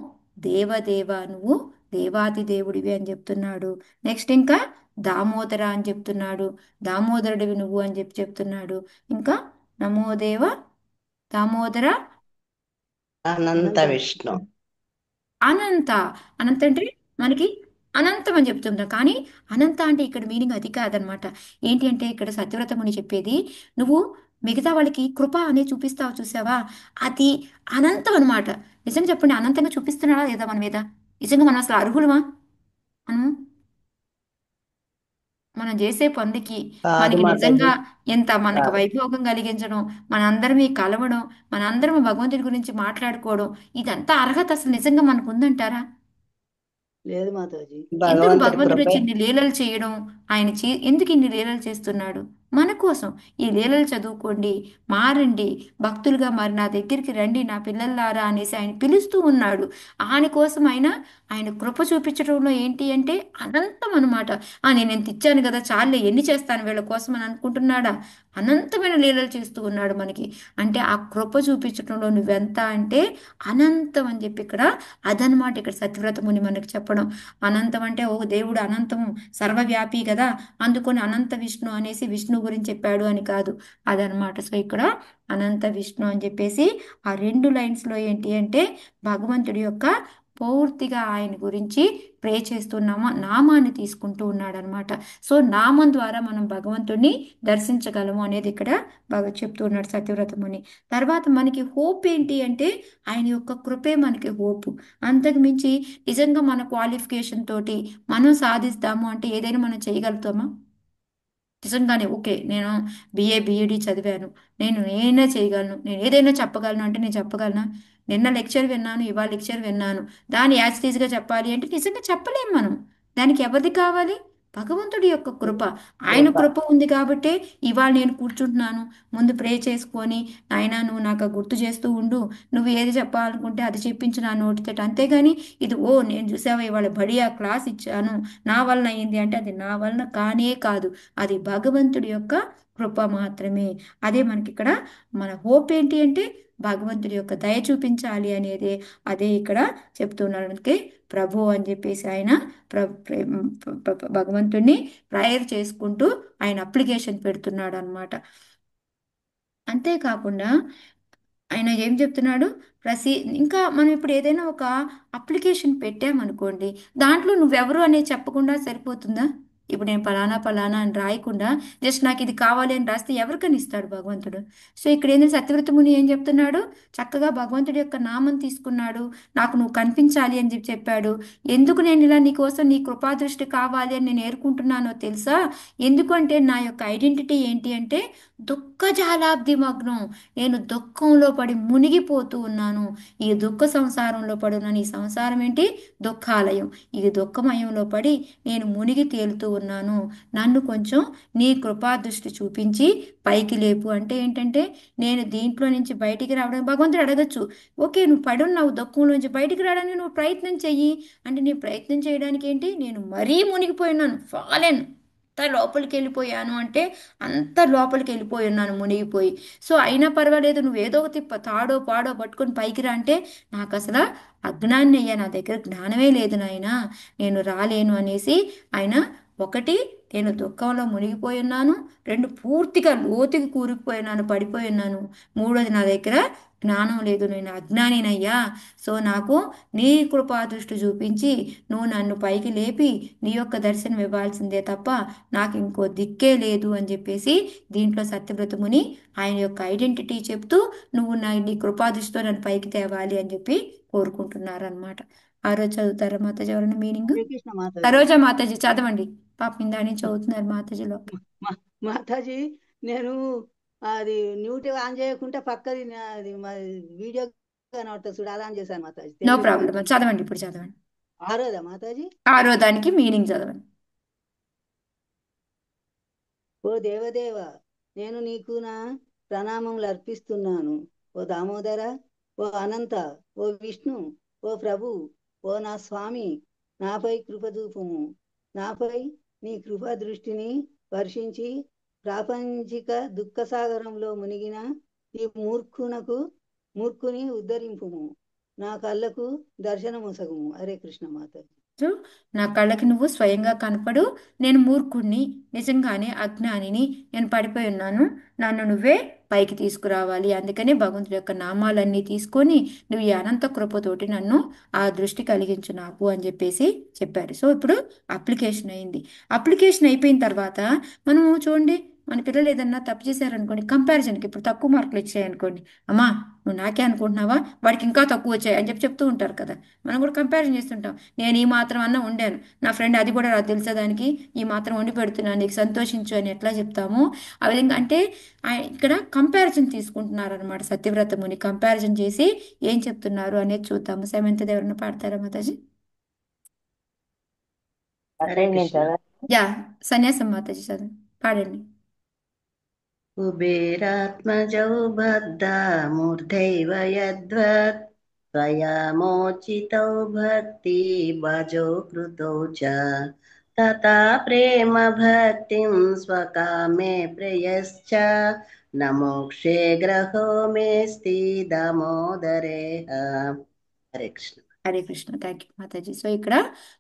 దేవదేవ, నువ్వు దేవాది దేవుడివి అని చెప్తున్నాడు. నెక్స్ట్ ఇంకా దామోదర అని చెప్తున్నాడు. దామోదరుడివి నువ్వు అని చెప్తున్నాడు. ఇంకా నమోదేవ దామోదర అనంత విష్ణు. అనంత. అనంత అంటే మనకి అనంతం అని చెప్తుంటాం, కానీ అనంత అంటే ఇక్కడ మీనింగ్ అది కాదనమాట. ఏంటి అంటే ఇక్కడ సత్యవ్రత ముని చెప్పేది, నువ్వు మిగతా వాళ్ళకి కృప అనేది చూపిస్తావు చూసావా, అది అనంతం అనమాట. నిజంగా చెప్పండి, అనంతంగా చూపిస్తున్నాడా లేదా మన మీద? నిజంగా మనం అసలు అర్హులమా? మనం మనం చేసే పనులకి కాదు మనకి మాతాజీ, నిజంగా ఎంత మనకు కాదు. వైభోగం కలిగించడం, మనందరమీ కలవడం, మనందరం భగవంతుడి గురించి మాట్లాడుకోవడం, ఇదంతా అర్హత అసలు నిజంగా మనకు ఉందంటారా? లేదు మాతాజీ. ఎందుకు భగవంతుడి భగవంతుడు కృపే. వచ్చి ఇన్ని లీలలు చేయడం? ఆయన ఎందుకు ఇన్ని లీలలు చేస్తున్నాడు? మన కోసం. ఈ లీలలు చదువుకోండి, మారండి, భక్తులుగా మరి నా దగ్గరికి రండి నా పిల్లల్లారా అనేసి ఆయన పిలుస్తూ ఉన్నాడు. ఆయన కోసం ఆయన కృప చూపించడంలో ఏంటి అంటే అనంతం అనమాట. నేను ఎంత ఇచ్చాను కదా చాలే, ఎన్ని చేస్తాను వీళ్ళ కోసం అని అనుకుంటున్నాడా? అనంతమైన లీలలు చేస్తూ ఉన్నాడు మనకి. అంటే ఆ కృప చూపించడంలో నువ్వెంత అంటే అనంతం అని చెప్పి ఇక్కడ అదనమాట ఇక్కడ సత్యవ్రత ముని మనకి చెప్పడం. అనంతం అంటే ఓ దేవుడు అనంతము సర్వవ్యాపి కదా, అందుకొని అనంత విష్ణు అనేసి విష్ణు గురించి చెప్పాడు అని కాదు, అదనమాట. సో ఇక్కడ అనంత విష్ణు అని చెప్పేసి ఆ 2 లైన్స్లో ఏంటి అంటే భగవంతుడి యొక్క పూర్తిగా ఆయన గురించి ప్రే చేస్తున్నాము, నామాన్ని తీసుకుంటూ ఉన్నాడు అనమాట. సో నామం ద్వారా మనం భగవంతుడిని దర్శించగలము అనేది ఇక్కడ బాగా చెప్తూ ఉన్నాడు సత్యవ్రత ముని. తర్వాత మనకి హోప్ ఏంటి అంటే ఆయన యొక్క కృపే మనకి హోప్. అంతకు మించి నిజంగా మన క్వాలిఫికేషన్ తోటి మనం సాధిస్తాము అంటే ఏదైనా మనం చేయగలుగుతామా? నిజంగానే ఓకే నేను బిఏ బిఈడి చదివాను, నేను ఏదైనా చేయగలను, నేను ఏదైనా చెప్పగలను అంటే నేను చెప్పగలనా? నిన్న లెక్చర్ విన్నాను, ఇవాళ లెక్చర్ విన్నాను, దాన్ని యాజ్ టీజ్గా చెప్పాలి అంటే నిజంగా చెప్పలేం మనం. దానికి ఎవరిది కావాలి? భగవంతుడి యొక్క కృప. ఆయన కృప. కృప ఉంది కాబట్టే ఇవాళ నేను కూర్చుంటున్నాను. ముందు ప్రే చేసుకొని నాయనా నువ్వు నాకు గుర్తు చేస్తూ ఉండు, నువ్వు ఏది చెప్పాలనుకుంటే అది చెప్పించు నా నోటితోటి. అంతేగాని ఇది నేను చూసావా ఇవాళ బడియా క్లాస్ ఇచ్చాను నా వలన అయింది అంటే అది నా వలన కానే కాదు, అది భగవంతుడి యొక్క కృప మాత్రమే. అదే మనకి ఇక్కడ మన హోప్ ఏంటి అంటే భగవంతుడి యొక్క దయ చూపించాలి అనేది, అదే ఇక్కడ చెప్తున్నాడు. అందుకే ప్రభు అని చెప్పేసి ఆయన భగవంతుడిని ప్రేయర్ చేసుకుంటూ ఆయన అప్లికేషన్ పెడుతున్నాడు అనమాట. అంతేకాకుండా ఆయన ఏం చెప్తున్నాడు, ఇంకా మనం ఇప్పుడు ఏదైనా ఒక అప్లికేషన్ పెట్టామనుకోండి, దాంట్లో నువ్వెవరు అనేది చెప్పకుండా సరిపోతుందా? ఇప్పుడు నేను పలానా పలానా అని రాయకుండా జస్ట్ నాకు ఇది కావాలి అని రాస్తే ఎవరికని ఇస్తాడు భగవంతుడు? సో ఇక్కడ ఏంటంటే సత్యవ్రత ముని ఏం చెప్తున్నాడు, చక్కగా భగవంతుడి యొక్క నామం తీసుకున్నాడు, నాకు నువ్వు కనిపించాలి అని చెప్పాడు. ఎందుకు నేను ఇలా నీకోసం నీ కృపాదృష్టి కావాలి అని నేను ఏరుకుంటున్నానో తెలుసా? ఎందుకంటే నా యొక్క ఐడెంటిటీ ఏంటి అంటే దుఃఖజాలాబ్ది మగ్నం, నేను దుఃఖంలో పడి మునిగిపోతూ ఉన్నాను. ఈ దుఃఖ సంసారంలో పడి ఉన్నాను. ఈ సంసారం ఏంటి? దుఃఖాలయం. ఈ దుఃఖమయంలో పడి నేను మునిగి తేలుతూ ఉన్నాను. నన్ను కొంచెం నీ కృపా దృష్టి చూపించి పైకి లేపు. అంటే ఏంటంటే నేను దీంట్లో నుంచి బయటికి రావడానికి భగవంతుడు అడగచ్చు, ఓకే నువ్వు పడి ఉన్నావు దుఃఖంలోంచి బయటికి రావడానికి నువ్వు ప్రయత్నం చెయ్యి అంటే, నీ ప్రయత్నం చేయడానికి ఏంటి, నేను మరీ మునిగిపోయినాను, ఫాలెన్ అంత లోపలికి వెళ్ళిపోయాను అంటే అంత లోపలికి వెళ్ళిపోయి ఉన్నాను మునిగిపోయి. సో అయినా పర్వాలేదు, నువ్వు ఏదో ఒకటి తాడో పాడో పట్టుకొని పైకి రా అంటే, నాకు అసలు అజ్ఞాన్ని అయ్యా, నా దగ్గర జ్ఞానమే లేదు నాయనా, నేను రాలేను అనేసి ఆయన ఒకటి నేను దుఃఖంలో మునిగిపోయి ఉన్నాను, 2 పూర్తిగా లోతుకి కూరుకుపోయినాను, పడిపోయి ఉన్నాను, 3వది నా దగ్గర జ్ఞానం లేదు, నేను అజ్ఞానినయ్యా. సో నాకు నీ కృపా దృష్టి చూపించి నువ్వు నన్ను పైకి లేపి నీ యొక్క దర్శనం ఇవ్వాల్సిందే తప్ప నాకు ఇంకో దిక్కే లేదు అని చెప్పేసి దీంట్లో సత్యవ్రత ముని ఆయన యొక్క ఐడెంటిటీ చెప్తూ నువ్వు నీ కృపా దృష్టితో నన్ను పైకి తేవాలి అని చెప్పి కోరుకుంటున్నారు అనమాట. ఆ రోజు చదువుతారా మాతాజీ ఎవరైనా మీనింగ్? శ్రీకృష్ణ మాతాజీ. సరోజా మాతాజీ చదవండి, పాప ఇందా నుంచి చదువుతున్నారు మాతాజీలో. మాతాజీ నేను అది మ్యూట్ ఆన్ చేయకుండా పక్కది అది వీడియో కనబడుతుంది చూడు, అలా ఆన్ చేశాను మాతాజీ. నో ప్రాబ్లం, చదవండి ఇప్పుడు చదవండి. ఆరోదా మాతాజీ? 6వ దానికి మీనింగ్ చదవండి. ఓ దేవదేవ, నేను నీకు నా ప్రణామములు అర్పిస్తున్నాను. ఓ దామోదర, ఓ అనంత, ఓ విష్ణు, ఓ ప్రభు, ఓ నా స్వామి, నాపై కృప చూపుము. నాపై నీ కృప దృష్టిని వర్షించి ప్రాపంచిక దుఃఖసాగరంలో మునిగిన ఈ మూర్ఖుని ఉద్ధరింపుము. నా కళ్ళకు దర్శనమొసగుము. హరే కృష్ణ మాతాజీ. సో నా కళ్ళకి నువ్వు స్వయంగా కనపడు. నేను మూర్ఖుణ్ణి, నిజంగానే అజ్ఞానిని, నేను పడిపోయి ఉన్నాను, నన్ను నువ్వే పైకి తీసుకురావాలి. అందుకని భగవంతుడి యొక్క నామాలన్నీ తీసుకొని నువ్వు ఈ అనంత కృపతోటి నన్ను ఆ దృష్టి కలిగించు నాకు అని చెప్పేసి చెప్పారు. సో ఇప్పుడు అప్లికేషన్ అయింది. అప్లికేషన్ అయిపోయిన తర్వాత మనము చూడండి, మన పిల్లలు ఏదన్నా తప్పు చేశారనుకోండి, కంపారిజన్కి ఇప్పుడు తక్కువ మార్కులు ఇచ్చాయనుకోండి, అమ్మా నువ్వు నాకే అనుకుంటున్నావా, వాడికి ఇంకా తక్కువ వచ్చాయి అని చెప్తూ ఉంటారు కదా. మనం కూడా కంపారిజన్ చేస్తుంటాం. నేను ఈ మాత్రం అన్న ఉండాను, నా ఫ్రెండ్ అది కూడా రాదు తెలుసా, దానికి ఈ మాత్రం వండి పెడుతున్నాను, నీకు సంతోషించు అని ఎట్లా చెప్తాము ఆ విధంగా. అంటే ఇక్కడ కంపారిజన్ తీసుకుంటున్నారు అనమాట. సత్యవ్రత ముని కంపారిజన్ చేసి ఏం చెప్తున్నారు అనేది చూద్దాము. సెవెంత్ ఎవరన్నా పాడతారా మాతాజీ? హరే కృష్ణ. యా, సన్యాసం మాతాజీ చదువు పాడండి. కుబేరాత్మజౌ బద్ధ మూర్ధైవ యద్వత్ స్వయామోచితౌ భక్తి భజో కృతౌ చ తథా ప్రేమ భక్తిం స్వకామే ప్రేయశ్చ న మోక్షే గ్రహో మేస్తి దామోదరేహ. హరే కృష్ణ. హరే కృష్ణ. థ్యాంక్ యూ మాతాజీ. సో ఇక్కడ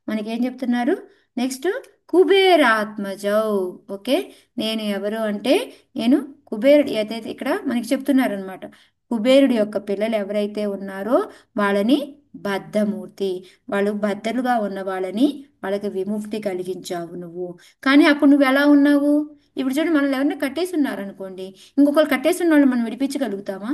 మనకి ఏం చెప్తున్నారు? నెక్స్ట్ కుబేరాత్మజౌ. ఓకే, నేను ఎవరు అంటే నేను కుబేరుడు. ఏదైతే ఇక్కడ మనకి చెప్తున్నారనమాట, కుబేరుడి యొక్క పిల్లలు ఎవరైతే ఉన్నారో వాళ్ళని బద్ధమూర్తి, వాళ్ళు బద్దలుగా ఉన్న వాళ్ళకి విముక్తి కలిగించావు నువ్వు. కానీ అప్పుడు నువ్వు ఎలా ఉన్నావు? ఇప్పుడు చూడు, మనల్ని ఎవరైనా కట్టేసి ఉన్నారనుకోండి, ఇంకొకరు కట్టేసి ఉన్న వాళ్ళు మనం విడిపించగలుగుతామా?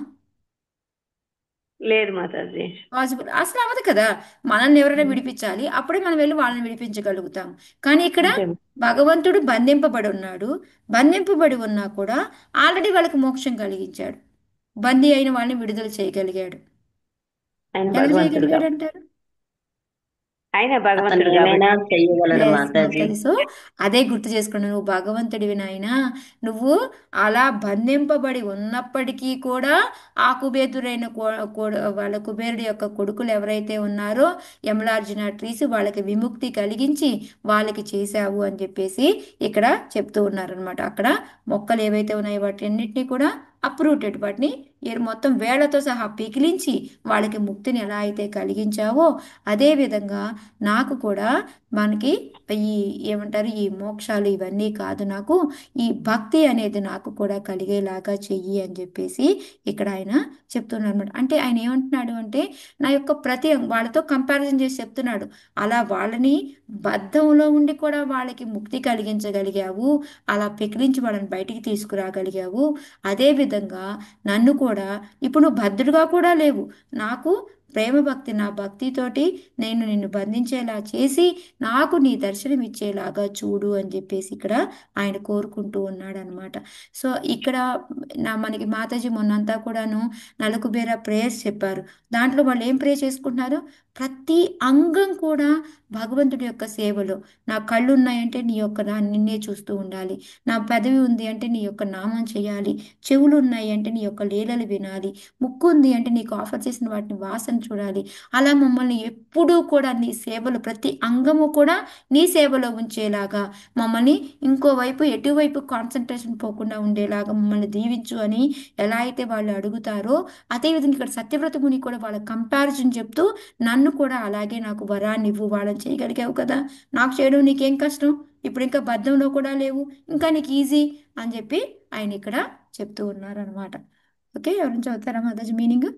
లేదు మాతాజీ. పాసిబుల్ అసలు అవ్వదు కదా. మనల్ని ఎవరైనా విడిపించాలి, అప్పుడే మనం వెళ్ళి వాళ్ళని విడిపించగలుగుతాం. కానీ ఇక్కడ భగవంతుడు బంధింపబడి ఉన్నాడు. బంధింపబడి ఉన్నా కూడా ఆల్రెడీ వాళ్ళకి మోక్షం కలిగించాడు. బందీ అయిన వాళ్ళని విడుదల చేయగలిగాడు. ఎలా చేయగలిగాడు అంటారు? ఆయన అతను భగవంతుడు ఏమైనా కాబట్టి. చెయ్యగలడు Yes, మాతాజీ. మాతాజీ. సో అదే గుర్తు చేసుకున్నాను, నువ్వు భగవంతుడివి నాయనా. నువ్వు అలా బంధింపబడి ఉన్నప్పటికీ కూడా ఆ కుబేరుడైన వాళ్ళ కుబేరుడి యొక్క కొడుకులు ఎవరైతే ఉన్నారో యమలార్జున ట్రీస్, వాళ్ళకి విముక్తి కలిగించి వాళ్ళకి చేశావు అని చెప్పేసి ఇక్కడ చెప్తూ ఉన్నారనమాట. అక్కడ మొక్కలు ఏవైతే ఉన్నాయో వాటి అన్నిటినీ కూడా అప్రూటెడ్, వాటిని మొత్తం వేళ్లతో సహా పీకిలించి వాళ్ళకి ముక్తిని ఎలా అయితే కలిగించావో అదే విధంగా నాకు కూడా మనకి ఈ ఏమంటారు, ఈ మోక్షాలు ఇవన్నీ కాదు, నాకు ఈ భక్తి అనేది నాకు కూడా కలిగేలాగా చెయ్యి అని చెప్పేసి ఇక్కడ ఆయన చెప్తున్నారు అనమాట. అంటే ఆయన ఏమంటున్నాడు అంటే, నా యొక్క ప్రతి వాళ్ళతో కంపారిజన్ చేసి చెప్తున్నాడు, అలా వాళ్ళని బద్ధంలో ఉండి కూడా వాళ్ళకి ముక్తి కలిగించగలిగావు, అలా పెకిలించి వాళ్ళని బయటికి తీసుకురాగలిగావు. అదే విధంగా నన్ను కూడా ఇప్పుడు నువ్వు భద్రుడుగా కూడా లేవు, నాకు ప్రేమ భక్తి, నా భక్తితోటి నేను నిన్ను బంధించేలా చేసి నాకు నీ దర్శనం ఇచ్చేలాగా చూడు అని చెప్పేసి ఇక్కడ ఆయన కోరుకుంటూ ఉన్నాడు అనమాట. సో ఇక్కడ మనకి మాతాజీ మొన్నంతా కూడాను నలకుబేర ప్రేయర్స్ చెప్పారు. దాంట్లో వాళ్ళు ఏం ప్రే చేసుకుంటున్నారు? ప్రతి అంగం కూడా భగవంతుడి యొక్క సేవలో. నా కళ్ళు ఉన్నాయంటే నీ యొక్క నిన్నే చూస్తూ ఉండాలి, నా పెదవి ఉంది అంటే నీ యొక్క నామం చేయాలి, చెవులు ఉన్నాయి అంటే నీ యొక్క లీలలు వినాలి, ముక్కు ఉంది అంటే నీకు ఆఫర్ చేసిన వాటిని వాసన చూడాలి. అలా మమ్మల్ని ఎప్పుడూ కూడా నీ సేవలో, ప్రతి అంగము కూడా నీ సేవలో ఉంచేలాగా, మమ్మల్ని ఇంకోవైపు ఎటువైపు కాన్సన్ట్రేషన్ పోకుండా ఉండేలాగా మమ్మల్ని దీవించు అని ఎలా అయితే వాళ్ళు అడుగుతారో, అదేవిధంగా ఇక్కడ సత్యవ్రత ముని కూడా వాళ్ళ కంపారిజన్ చెప్తూ నన్ను కూడా అలాగే నాకు వరాన్ని ఇవ్వు, వాళ్ళని చేయగలిగావు కదా, నాకు చేయడం నీకేం కష్టం, ఇప్పుడు ఇంకా బద్ధంలో కూడా లేవు, ఇంకా నీకు ఈజీ అని చెప్పి ఆయన ఇక్కడ చెప్తూ ఉన్నారు అనమాట. ఓకే, ఎవరైనా చదువుతారా మాతాజీ మీనింగ్?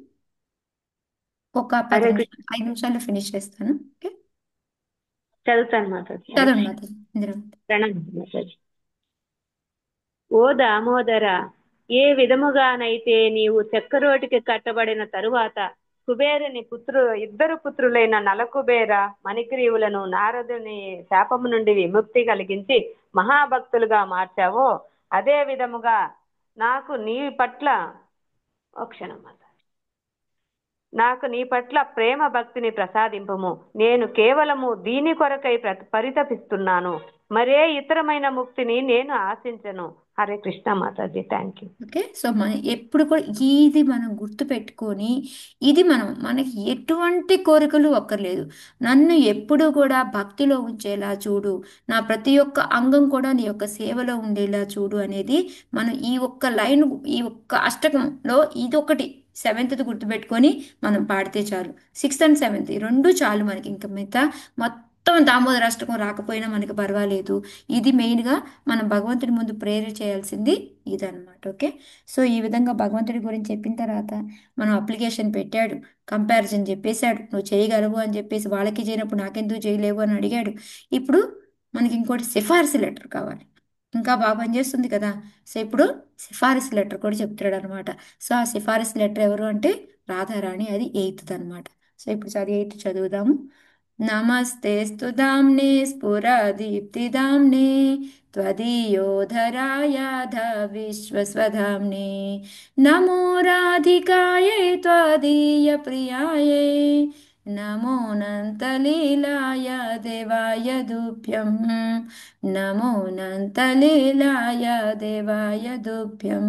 ఒక 5 నిమిషాల్లో ఫినిష్ చేస్తాను. ఓకే, చదువుతాను మాతాజీ. చదవండి మాతాజీ. ప్రణామం మాతాజీ. ఓ దామోదర, ఏ విధముగానైతే నీవు చెక్కరోటికి కట్టబడిన తరువాత కుబేరుని ఇద్దరు పుత్రులైన నలకుబేర మణిగ్రీవులను నారదుని శాపము నుండి విముక్తి కలిగించి మహాభక్తులుగా మార్చావో, అదే విధముగా నాకు నీ పట్ల నాకు నీ పట్ల ప్రేమ భక్తిని ప్రసాదింపుము. నేను కేవలము దీని కొరకై పరితపిస్తున్నాను. మరే ఇతరమైన ముక్తిని నేను ఆశించను. హరే కృష్ణ మాతాజీ. Thank you. ఓకే, సో మనం ఎప్పుడు కూడా ఇది మనం గుర్తుపెట్టుకొని ఇది మనకి ఎటువంటి కోరికలు అక్కర్లేదు. నన్ను ఎప్పుడు కూడా భక్తిలో ఉంచేలా చూడు, నా ప్రతి ఒక్క అంగం కూడా నీ యొక్క సేవలో ఉండేలా చూడు అనేది మనం ఈ ఒక్క లైన్, ఈ ఒక్క అష్టకంలో ఇది ఒకటి సెవెంత్ది గుర్తుపెట్టుకొని మనం పాడితే చాలు. సిక్స్త్ అండ్ సెవెంత్ రెండు చాలు మనకి. ఇంకా మిగతా మొత్తం దామోదర అష్టకం రాకపోయినా మనకి పర్వాలేదు. ఇది మెయిన్గా మనం భగవంతుడి ముందు ప్రేయర్ చేయాల్సింది ఇదన్నమాట. ఓకే, సో ఈ విధంగా భగవంతుడి గురించి చెప్పిన తర్వాత మనం అప్లికేషన్ పెట్టాడు, కంపారిజన్ చెప్పేశాడు, నువ్వు చేయగలవు అని చెప్పేసి, వాళ్ళకి చేయనప్పుడు నాకెందుకు చేయలేవు అని అడిగాడు. ఇప్పుడు మనకి ఇంకోటి సిఫార్సు లెటర్ కావాలి, ఇంకా బాగా పనిచేస్తుంది కదా. సో ఇప్పుడు సిఫారసు లెటర్ కూడా చెప్తాడు అనమాట. సో ఆ సిఫారసు లెటర్ ఎవరు అంటే రాధారాణి, అది ఎయిత్ అనమాట. సో ఇప్పుడు ఎయిత్ చదువుదాము. నమస్తేస్తు దామ్నే స్ఫురదీప్తిదామ్నే त्वदीयोधरायाध विश्वस्वधाम्ने नमो राधिकायै त्वदीयप्रियायै नमो नन्तलीलाय देवाय तुभ्यं नमो नन्तलीलाय देवाय तुभ्यं.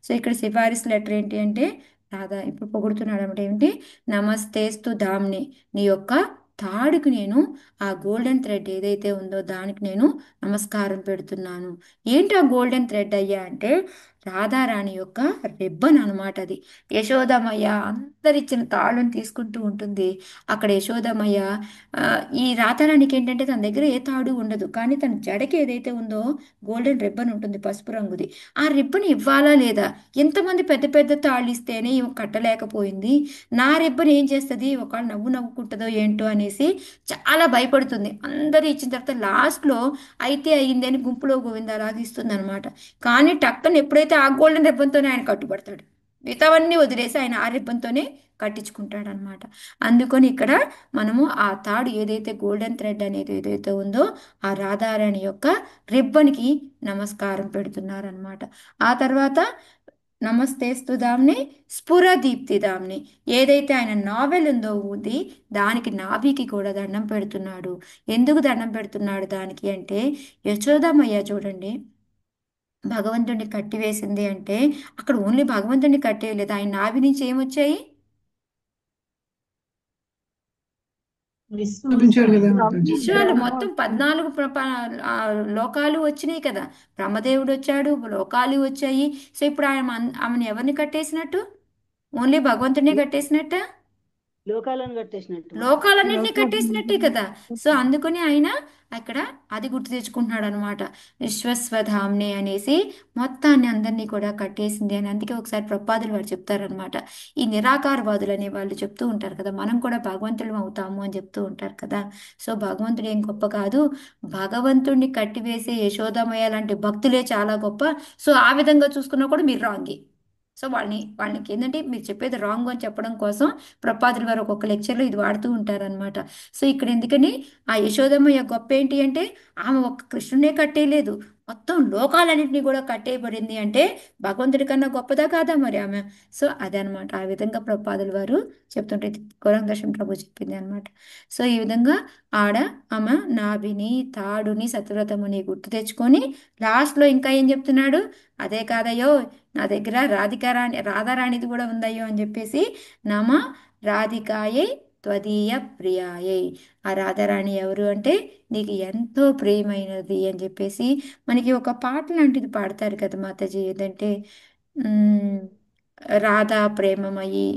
సో ఇక్కడ సిఫారసు లెటర్ ఏంటి అంటే రాధా ఇప్పుడు పొగుడుతున్నాడు అంటే ఏంటి, నమస్తేస్తు ధామ్ని, నీ యొక్క తాడుకు నేను, ఆ గోల్డెన్ థ్రెడ్ ఏదైతే ఉందో దానికి నేను నమస్కారం పెడుతున్నాను. ఏంటి ఆ గోల్డెన్ థ్రెడ్ అయ్యా అంటే రాధారాణి యొక్క రిబ్బన్ అనమాట. అది యశోదమయ్య అందరిచ్చిన తాళ్ళను తీసుకుంటూ ఉంటుంది. అక్కడ యశోదమయ్య ఈ రాధారాణికి ఏంటంటే తన దగ్గర ఏ తాడు ఉండదు, కానీ తన జడకి ఏదైతే ఉందో గోల్డెన్ రిబ్బన్ ఉంటుంది, పసుపు రంగుది. ఆ రిబ్బన్ ఇవ్వాలా లేదా, ఎంతమంది పెద్ద పెద్ద తాళ్ళు ఇస్తేనే ఇవి కట్టలేకపోయింది, నా రిబ్బన్ ఏం చేస్తుంది, ఒకవేళ నవ్వుకుంటుందో ఏంటో అనేసి చాలా భయపడుతుంది. అందరూ ఇచ్చిన తర్వాత లాస్ట్లో అయితే అయ్యిందని గుంపులో గోవిందాలాగా ఇస్తుంది అనమాట. కానీ టక్కన ఎప్పుడైతే ఆ గోల్డెన్ రిబ్బన్తోనే ఆయన కట్టుబడతాడు, మిగతావన్నీ వదిలేసి ఆయన ఆ రిబ్బన్తోనే కట్టించుకుంటాడు అనమాట. అందుకని ఇక్కడ మనము ఆ తాడు ఏదైతే గోల్డెన్ థ్రెడ్ అనేది ఏదైతే ఉందో ఆ రాధారాణి యొక్క రిబ్బన్కి నమస్కారం పెడుతున్నారనమాట. ఆ తర్వాత నమస్తేస్తుదాంని స్ఫురదీప్తిదాంని, ఏదైతే ఆయన నావెల్ ఉందో ఉంది దానికి నాభికి కూడా దండం పెడుతున్నాడు. ఎందుకు దండం పెడుతున్నాడు దానికి అంటే, యశోదమయ్య చూడండి భగవంతుడిని కట్టివేసింది అంటే అక్కడ ఓన్లీ భగవంతుడిని కట్టేయలేదు, ఆయన నాభి నుంచి ఏమొచ్చాయి, చూపించాడు కదా మాతాజీ. విశ్వాలు మొత్తం 14 లోకాలు వచ్చినాయి కదా. బ్రహ్మదేవుడు వచ్చాడు, లోకాలు వచ్చాయి. సో ఇప్పుడు ఆమెను ఎవరిని కట్టేసినట్టు, ఓన్లీ భగవంతుడిని కట్టేసినట్ట, లోకాలను కట్టేసినట్టు, లోకాలన్నింటినీ కట్టేసినట్టే కదా. సో అందుకని ఆయన అక్కడ అది గుర్తు తెచ్చుకుంటున్నాడు అనమాట. విశ్వస్వధామ్నే అనేసి మొత్తాన్ని అందరినీ కూడా కట్టేసింది అని. అందుకే ఒకసారి ప్రపాదులు వారు చెప్తారనమాట, ఈ నిరాకారవాదులు అనే వాళ్ళు చెప్తూ ఉంటారు కదా, మనం కూడా భగవంతులం అవుతాము అని చెప్తూ ఉంటారు కదా. సో భగవంతుడు ఏం గొప్ప కాదు, భగవంతుడిని కట్టివేసే యశోదమయ్య లాంటి భక్తులే చాలా గొప్ప. సో ఆ విధంగా చూసుకున్నా కూడా మీరు రాంగే. సో వాళ్ళకి ఏంటంటే మీరు చెప్పేది రాంగ్ అని చెప్పడం కోసం ప్రపాదుల వారు ఒక్కొక్క లెక్చర్లో ఇది వాడుతూ ఉంటారనమాట. సో ఇక్కడ ఎందుకని ఆ యశోదమ్మయ్య గొప్ప ఏంటి అంటే ఆమె ఒక్క కృష్ణునే కట్టేయలేదు, మొత్తం లోకాలన్నింటినీ కూడా కట్టేయబడింది అంటే భగవంతుడి కన్నా గొప్పదా కాదా మరి ఆమె. సో అదనమాట, ఆ విధంగా ప్రపాదుల వారు చెప్తుంటే గౌరంగదర్శన్ ప్రభు చెప్పింది అనమాట. సో ఈ విధంగా ఆమె నాభిని తాడుని సత్యవ్రతముని గుర్తు తెచ్చుకొని లాస్ట్లో ఇంకా ఏం చెప్తున్నాడు, అదే కాదయ్యో నా దగ్గర రాధారాణిది కూడా ఉందయ్యో అని చెప్పేసి, నమ రాధికాయే త్వదీయ ప్రియాయే, ఆ రాధారాణి ఎవరు అంటే నీకు ఎంతో ప్రియమైనది అని చెప్పేసి మనకి ఒక పాట లాంటిది పాడతారు కదా మాతాజీ, ఏదంటే రాధా ప్రేమమయి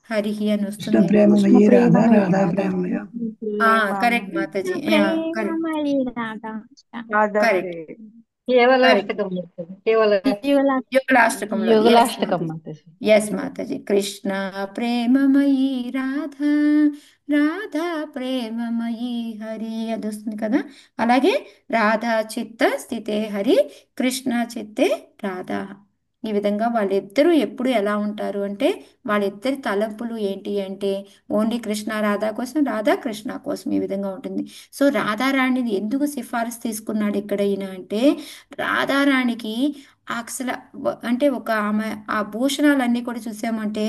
హరిహి అని వస్తుంది. ప్రేమమయ్యి రాధా, రాధా ప్రేమమయ్య. కరెక్ట్ మాతాజీ, కరెక్ట్. యుగలాష్టకం మాతాజీ. ఎస్ మాతాజీ. కృష్ణ ప్రేమమయీ రాధా, రాధా ప్రేమమయీ హరి అది వస్తుంది కదా. అలాగే రాధా చిత్త స్థితే హరి, కృష్ణ చిత్తే రాధా. ఈ విధంగా వాళ్ళిద్దరూ ఎప్పుడు ఎలా ఉంటారు అంటే వాళ్ళిద్దరి తలంపులు ఏంటి అంటే ఓన్లీ కృష్ణ రాధా కోసం, రాధా కృష్ణ కోసం, ఈ విధంగా ఉంటుంది. సో రాధారాణిని ఎందుకు సిఫారసు తీసుకున్నాడు ఇక్కడ ఈయన అంటే రాధారాణికి అసలు అంటే ఒక ఆమె ఆ భూషణాలన్నీ కూడా చూసామంటే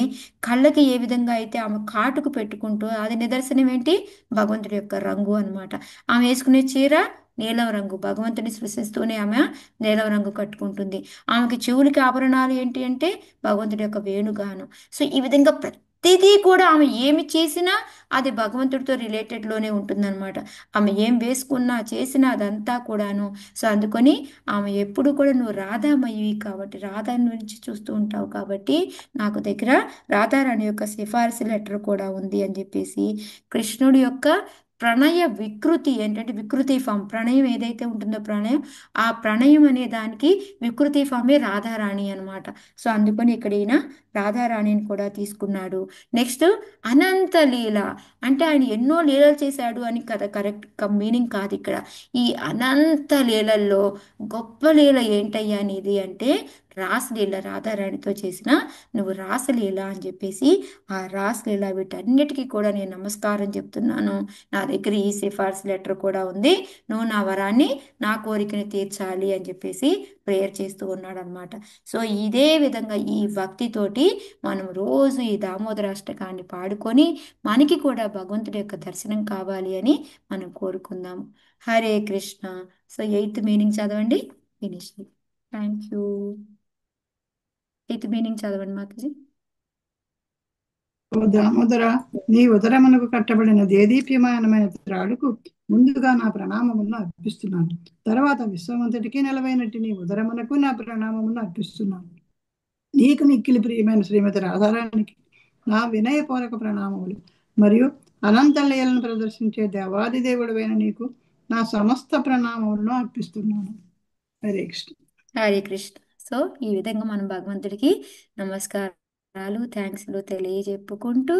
కళ్ళకి ఏ విధంగా అయితే ఆమె కాటుకు పెట్టుకుంటూ అది నిదర్శనం ఏంటి భగవంతుడి యొక్క రంగు అన్నమాట. ఆమె వేసుకునే చీర నీలం రంగు, భగవంతుని సృష్టిస్తూనే ఆమె నీలం రంగు కట్టుకుంటుంది. ఆమెకి చెవులకి ఆభరణాలు ఏంటి అంటే భగవంతుడి యొక్క వేణుగానం. సో ఈ విధంగా ప్రతిదీ కూడా ఆమె ఏమి చేసినా అది భగవంతుడితో రిలేటెడ్లోనే ఉంటుందన్నమాట. ఆమె ఏం వేసుకున్నా చేసినా అదంతా కూడాను. సో అందుకని ఆమె ఎప్పుడు కూడా నువ్వు రాధామయ్యి కాబట్టి రాధా నుంచి చూస్తూ ఉంటావు కాబట్టి నాకు దగ్గర రాధారాణి యొక్క సిఫార్సు లెటర్ కూడా ఉంది అని చెప్పేసి కృష్ణుడి యొక్క ప్రణయ వికృతి ఏంటంటే వికృతి ఫామ్ ప్రణయం ఏదైతే ఉంటుందో ప్రణయం ఆ ప్రణయం అనే దానికి వికృతి ఫామే రాధారాణి అనమాట. సో అందుకని ఇక్కడ ఈయన రాధారాణిని కూడా తీసుకున్నాడు. నెక్స్ట్ అనంత లీల అంటే ఆయన ఎన్నో లీలలు చేశాడు అని కదా కరెక్ట్ మీనింగ్ కాదు ఇక్కడ. ఈ అనంత లీలల్లో గొప్ప లీల ఏంటయ్యా అనేది అంటే రాసలీల రాధారాణితో చేసిన నువ్వు రాసలీల అని చెప్పేసి ఆ రాసలీల వీటన్నిటికీ కూడా నేను నమస్కారం చెప్తున్నాను. నా దగ్గర ఈ సిఫార్సు లెటర్ కూడా ఉంది. నువ్వు నా వరాన్ని నా కోరికని తీర్చాలి అని చెప్పేసి ప్రేయర్ చేస్తూ ఉన్నాడు అనమాట. సో ఇదే విధంగా ఈ భక్తితోటి మనం రోజు ఈ దామోదరాష్టకాన్ని పాడుకొని మనకి కూడా భగవంతుడి యొక్క దర్శనం కావాలి అని మనం కోరుకుందాము. Hare Krishna. So 8th meaning చదవండి. Finish. Thank you. 8th meaning చదవండి మాతాజీ. ఓ దామోదర, నీ ఉదరమునకు కట్టబడిన దేదీప్యమానమైన త్రాడుకు ముందుగా నా ప్రణామములను అర్పిస్తున్నాను. తర్వాత విశ్వమంతటికి నెలవైనట్టు నీ ఉదరమునకు నా ప్రణామములను అర్పిస్తున్నాను. నీకు మిక్కిలి ప్రియమైన శ్రీమతి రాధారానికి నా వినయపూర్వక ప్రణామములు మరియు అనంత లీలను ప్రదర్శించే దేవాదిదేవుడైన నీకు నా సమస్త ప్రణామములను అర్పిస్తున్నాను. హరే కృష్ణ. హరే కృష్ణ. సో ఈ విధంగా మనం భగవంతుడికి నమస్కారాలు థ్యాంక్స్లు తెలియజెప్పుకుంటూ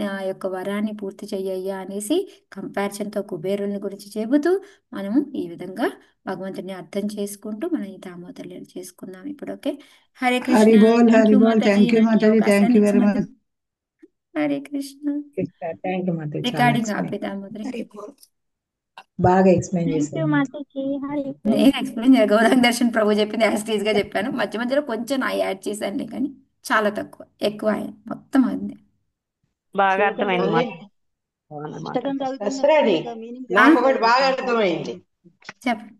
నా యొక్క వరాన్ని పూర్తి చెయ్యయ్యా అనేసి కంపారిజన్తో కుబేరుని గురించి చెబుతూ మనము ఈ విధంగా భగవంతుడిని అర్థం చేసుకుంటూ మనం ఈ దామోదర్లను చేసుకుందాం ఇప్పుడు. ఓకే. హరే హరి కృష్ణ. బోల్, థ్యాంక్ హరి యూ బోల్. మాతాజీ, థ్యాంక్ యూ నాకు ఈ మాతాజీ, థ్యాంక్ అవకాశాన్ని యూ వెరీ మచ్. ఇచ్చినందుకు. హరే కృష్ణ. థ్యాంక్ యూ మాతాజీ, చాలా రికార్డింగ్ ఎక్స్ప్లెయిన్ ఆపే దామోదరి. హరి బోల్. బాగా ఎక్స్ప్లెయిన్ థ్యాంక్ చేశారు యూ మాతాజీ. మాతాజీ. హరి నేను ఎక్స్ప్లెయిన్ చేయ గౌరవం దర్శన్ ప్రభు చెప్పింది యాజ్ గా చెప్పాను. మధ్య మధ్యలో కొంచెం నా యాడ్ చేశానులే కానీ చాలా తక్కువ, ఎక్కువ ఆయన మొత్తం అంది. బాగా శ్లోకం అర్థమైంది చదివి మాతాజీ. పుస్తకం చదువుతున్నప్పుడు దసరాని ఇంకా మీనింగ్ నాకు తెలియదు ఒకటి కదా బాగా మాతాజీ. అర్థమైంది. చెప్పండి.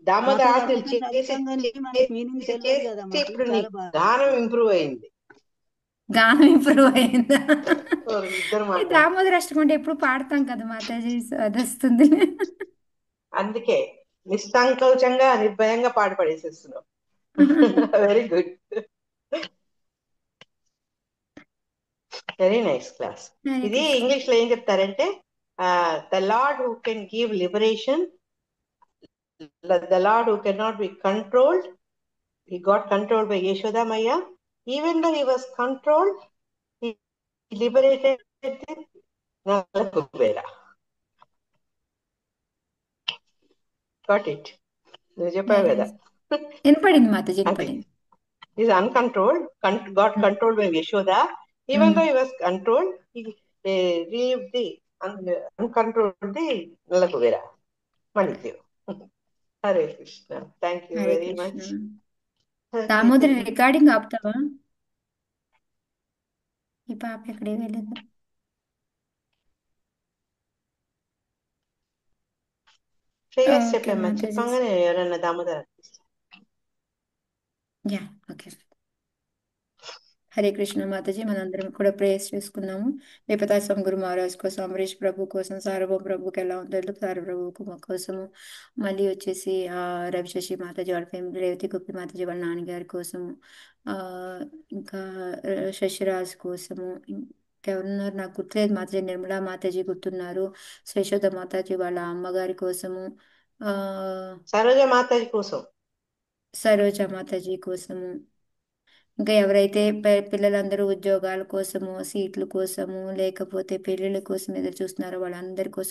దామోదర మాతాజీ ఆకులు అర్థం చదువుతాం కానీ మనకి మీనింగ్ తెలియదు కదా మాతాజీ. ఇప్పుడు నీ చాలా బాగా గానం ఇంప్రూవ్ అయింది. గానం ఇంప్రూవ్ అయిందా? ఇద్దరు ఈ మాట దామోదర అష్టకం అంటే ఎప్పుడు పాడతాం కదా మాతాజీ, సో అది వస్తుంది. అందుకే నిస్సంకోచంగా నిర్భయంగా పాట పడేసేస్తున్నావు. Very good, very nice class. Hare ఇది కృష్ణ. ఇంగ్లీష్ లో ఏం చెప్తారంటే the lord who can give liberation, the lord who can not be controlled, he got controlled by Yashoda Maya. Even though he was controlled, he liberated Nala Kubera. Got it? నువ్వు చెప్పావు very కదా. వినపడింది మాతాజీ, అది వినపడింది. is uncontrolled, got controlled by Yashoda. Even though he was controlled, he relieved the uncontrolled the Nala Kubera. Manidev. Hare Krishna. Thank you Hare very Krishna. much. Damodari recording ఆపుతావా? ఈ పాప ఎక్కడే వెళ్ళిందా? ప్రేయర్స్ ఓకే చెప్పామా, మాతాజీ. చెప్పంగానే ఎవరన్నా దామోదర. Ya okay. హరే కృష్ణ మాతాజీ. మనందరం కూడా ప్రేయర్స్ చేసుకున్నాము. లేపతా స్వామి గురు మహారాజ్ కోసం, అమరీష్ ప్రభు కోసం, సార్వభౌమ ప్రభుకి ఎలా ఉందో సార్వభౌమకు మా కోసము, మళ్ళీ వచ్చేసి రవిశశి మాతాజీ వాళ్ళ ఫ్యామిలీ, రేవతి గోపి మాతాజీ వాళ్ళ నాన్నగారి కోసము, ఆ, ఇంకా శశిరాజ్ కోసము, ఇంకెవరున్నారు నాకు గుర్తులేదు మాతాజీ. నిర్మలా మాతాజీ గుర్తున్నారు. యశోద మాతాజీ వాళ్ళ అమ్మగారి కోసము, ఆ సరోజ మాతాజీ కోసం, సరోజ మాతాజీ కోసము, ఇంకా ఎవరైతే పిల్లలందరూ ఉద్యోగాల కోసము, సీట్ల కోసము, లేకపోతే పెళ్ళిళ్ళ కోసం ఎదురు చూస్తున్నారో వాళ్ళందరి కోసం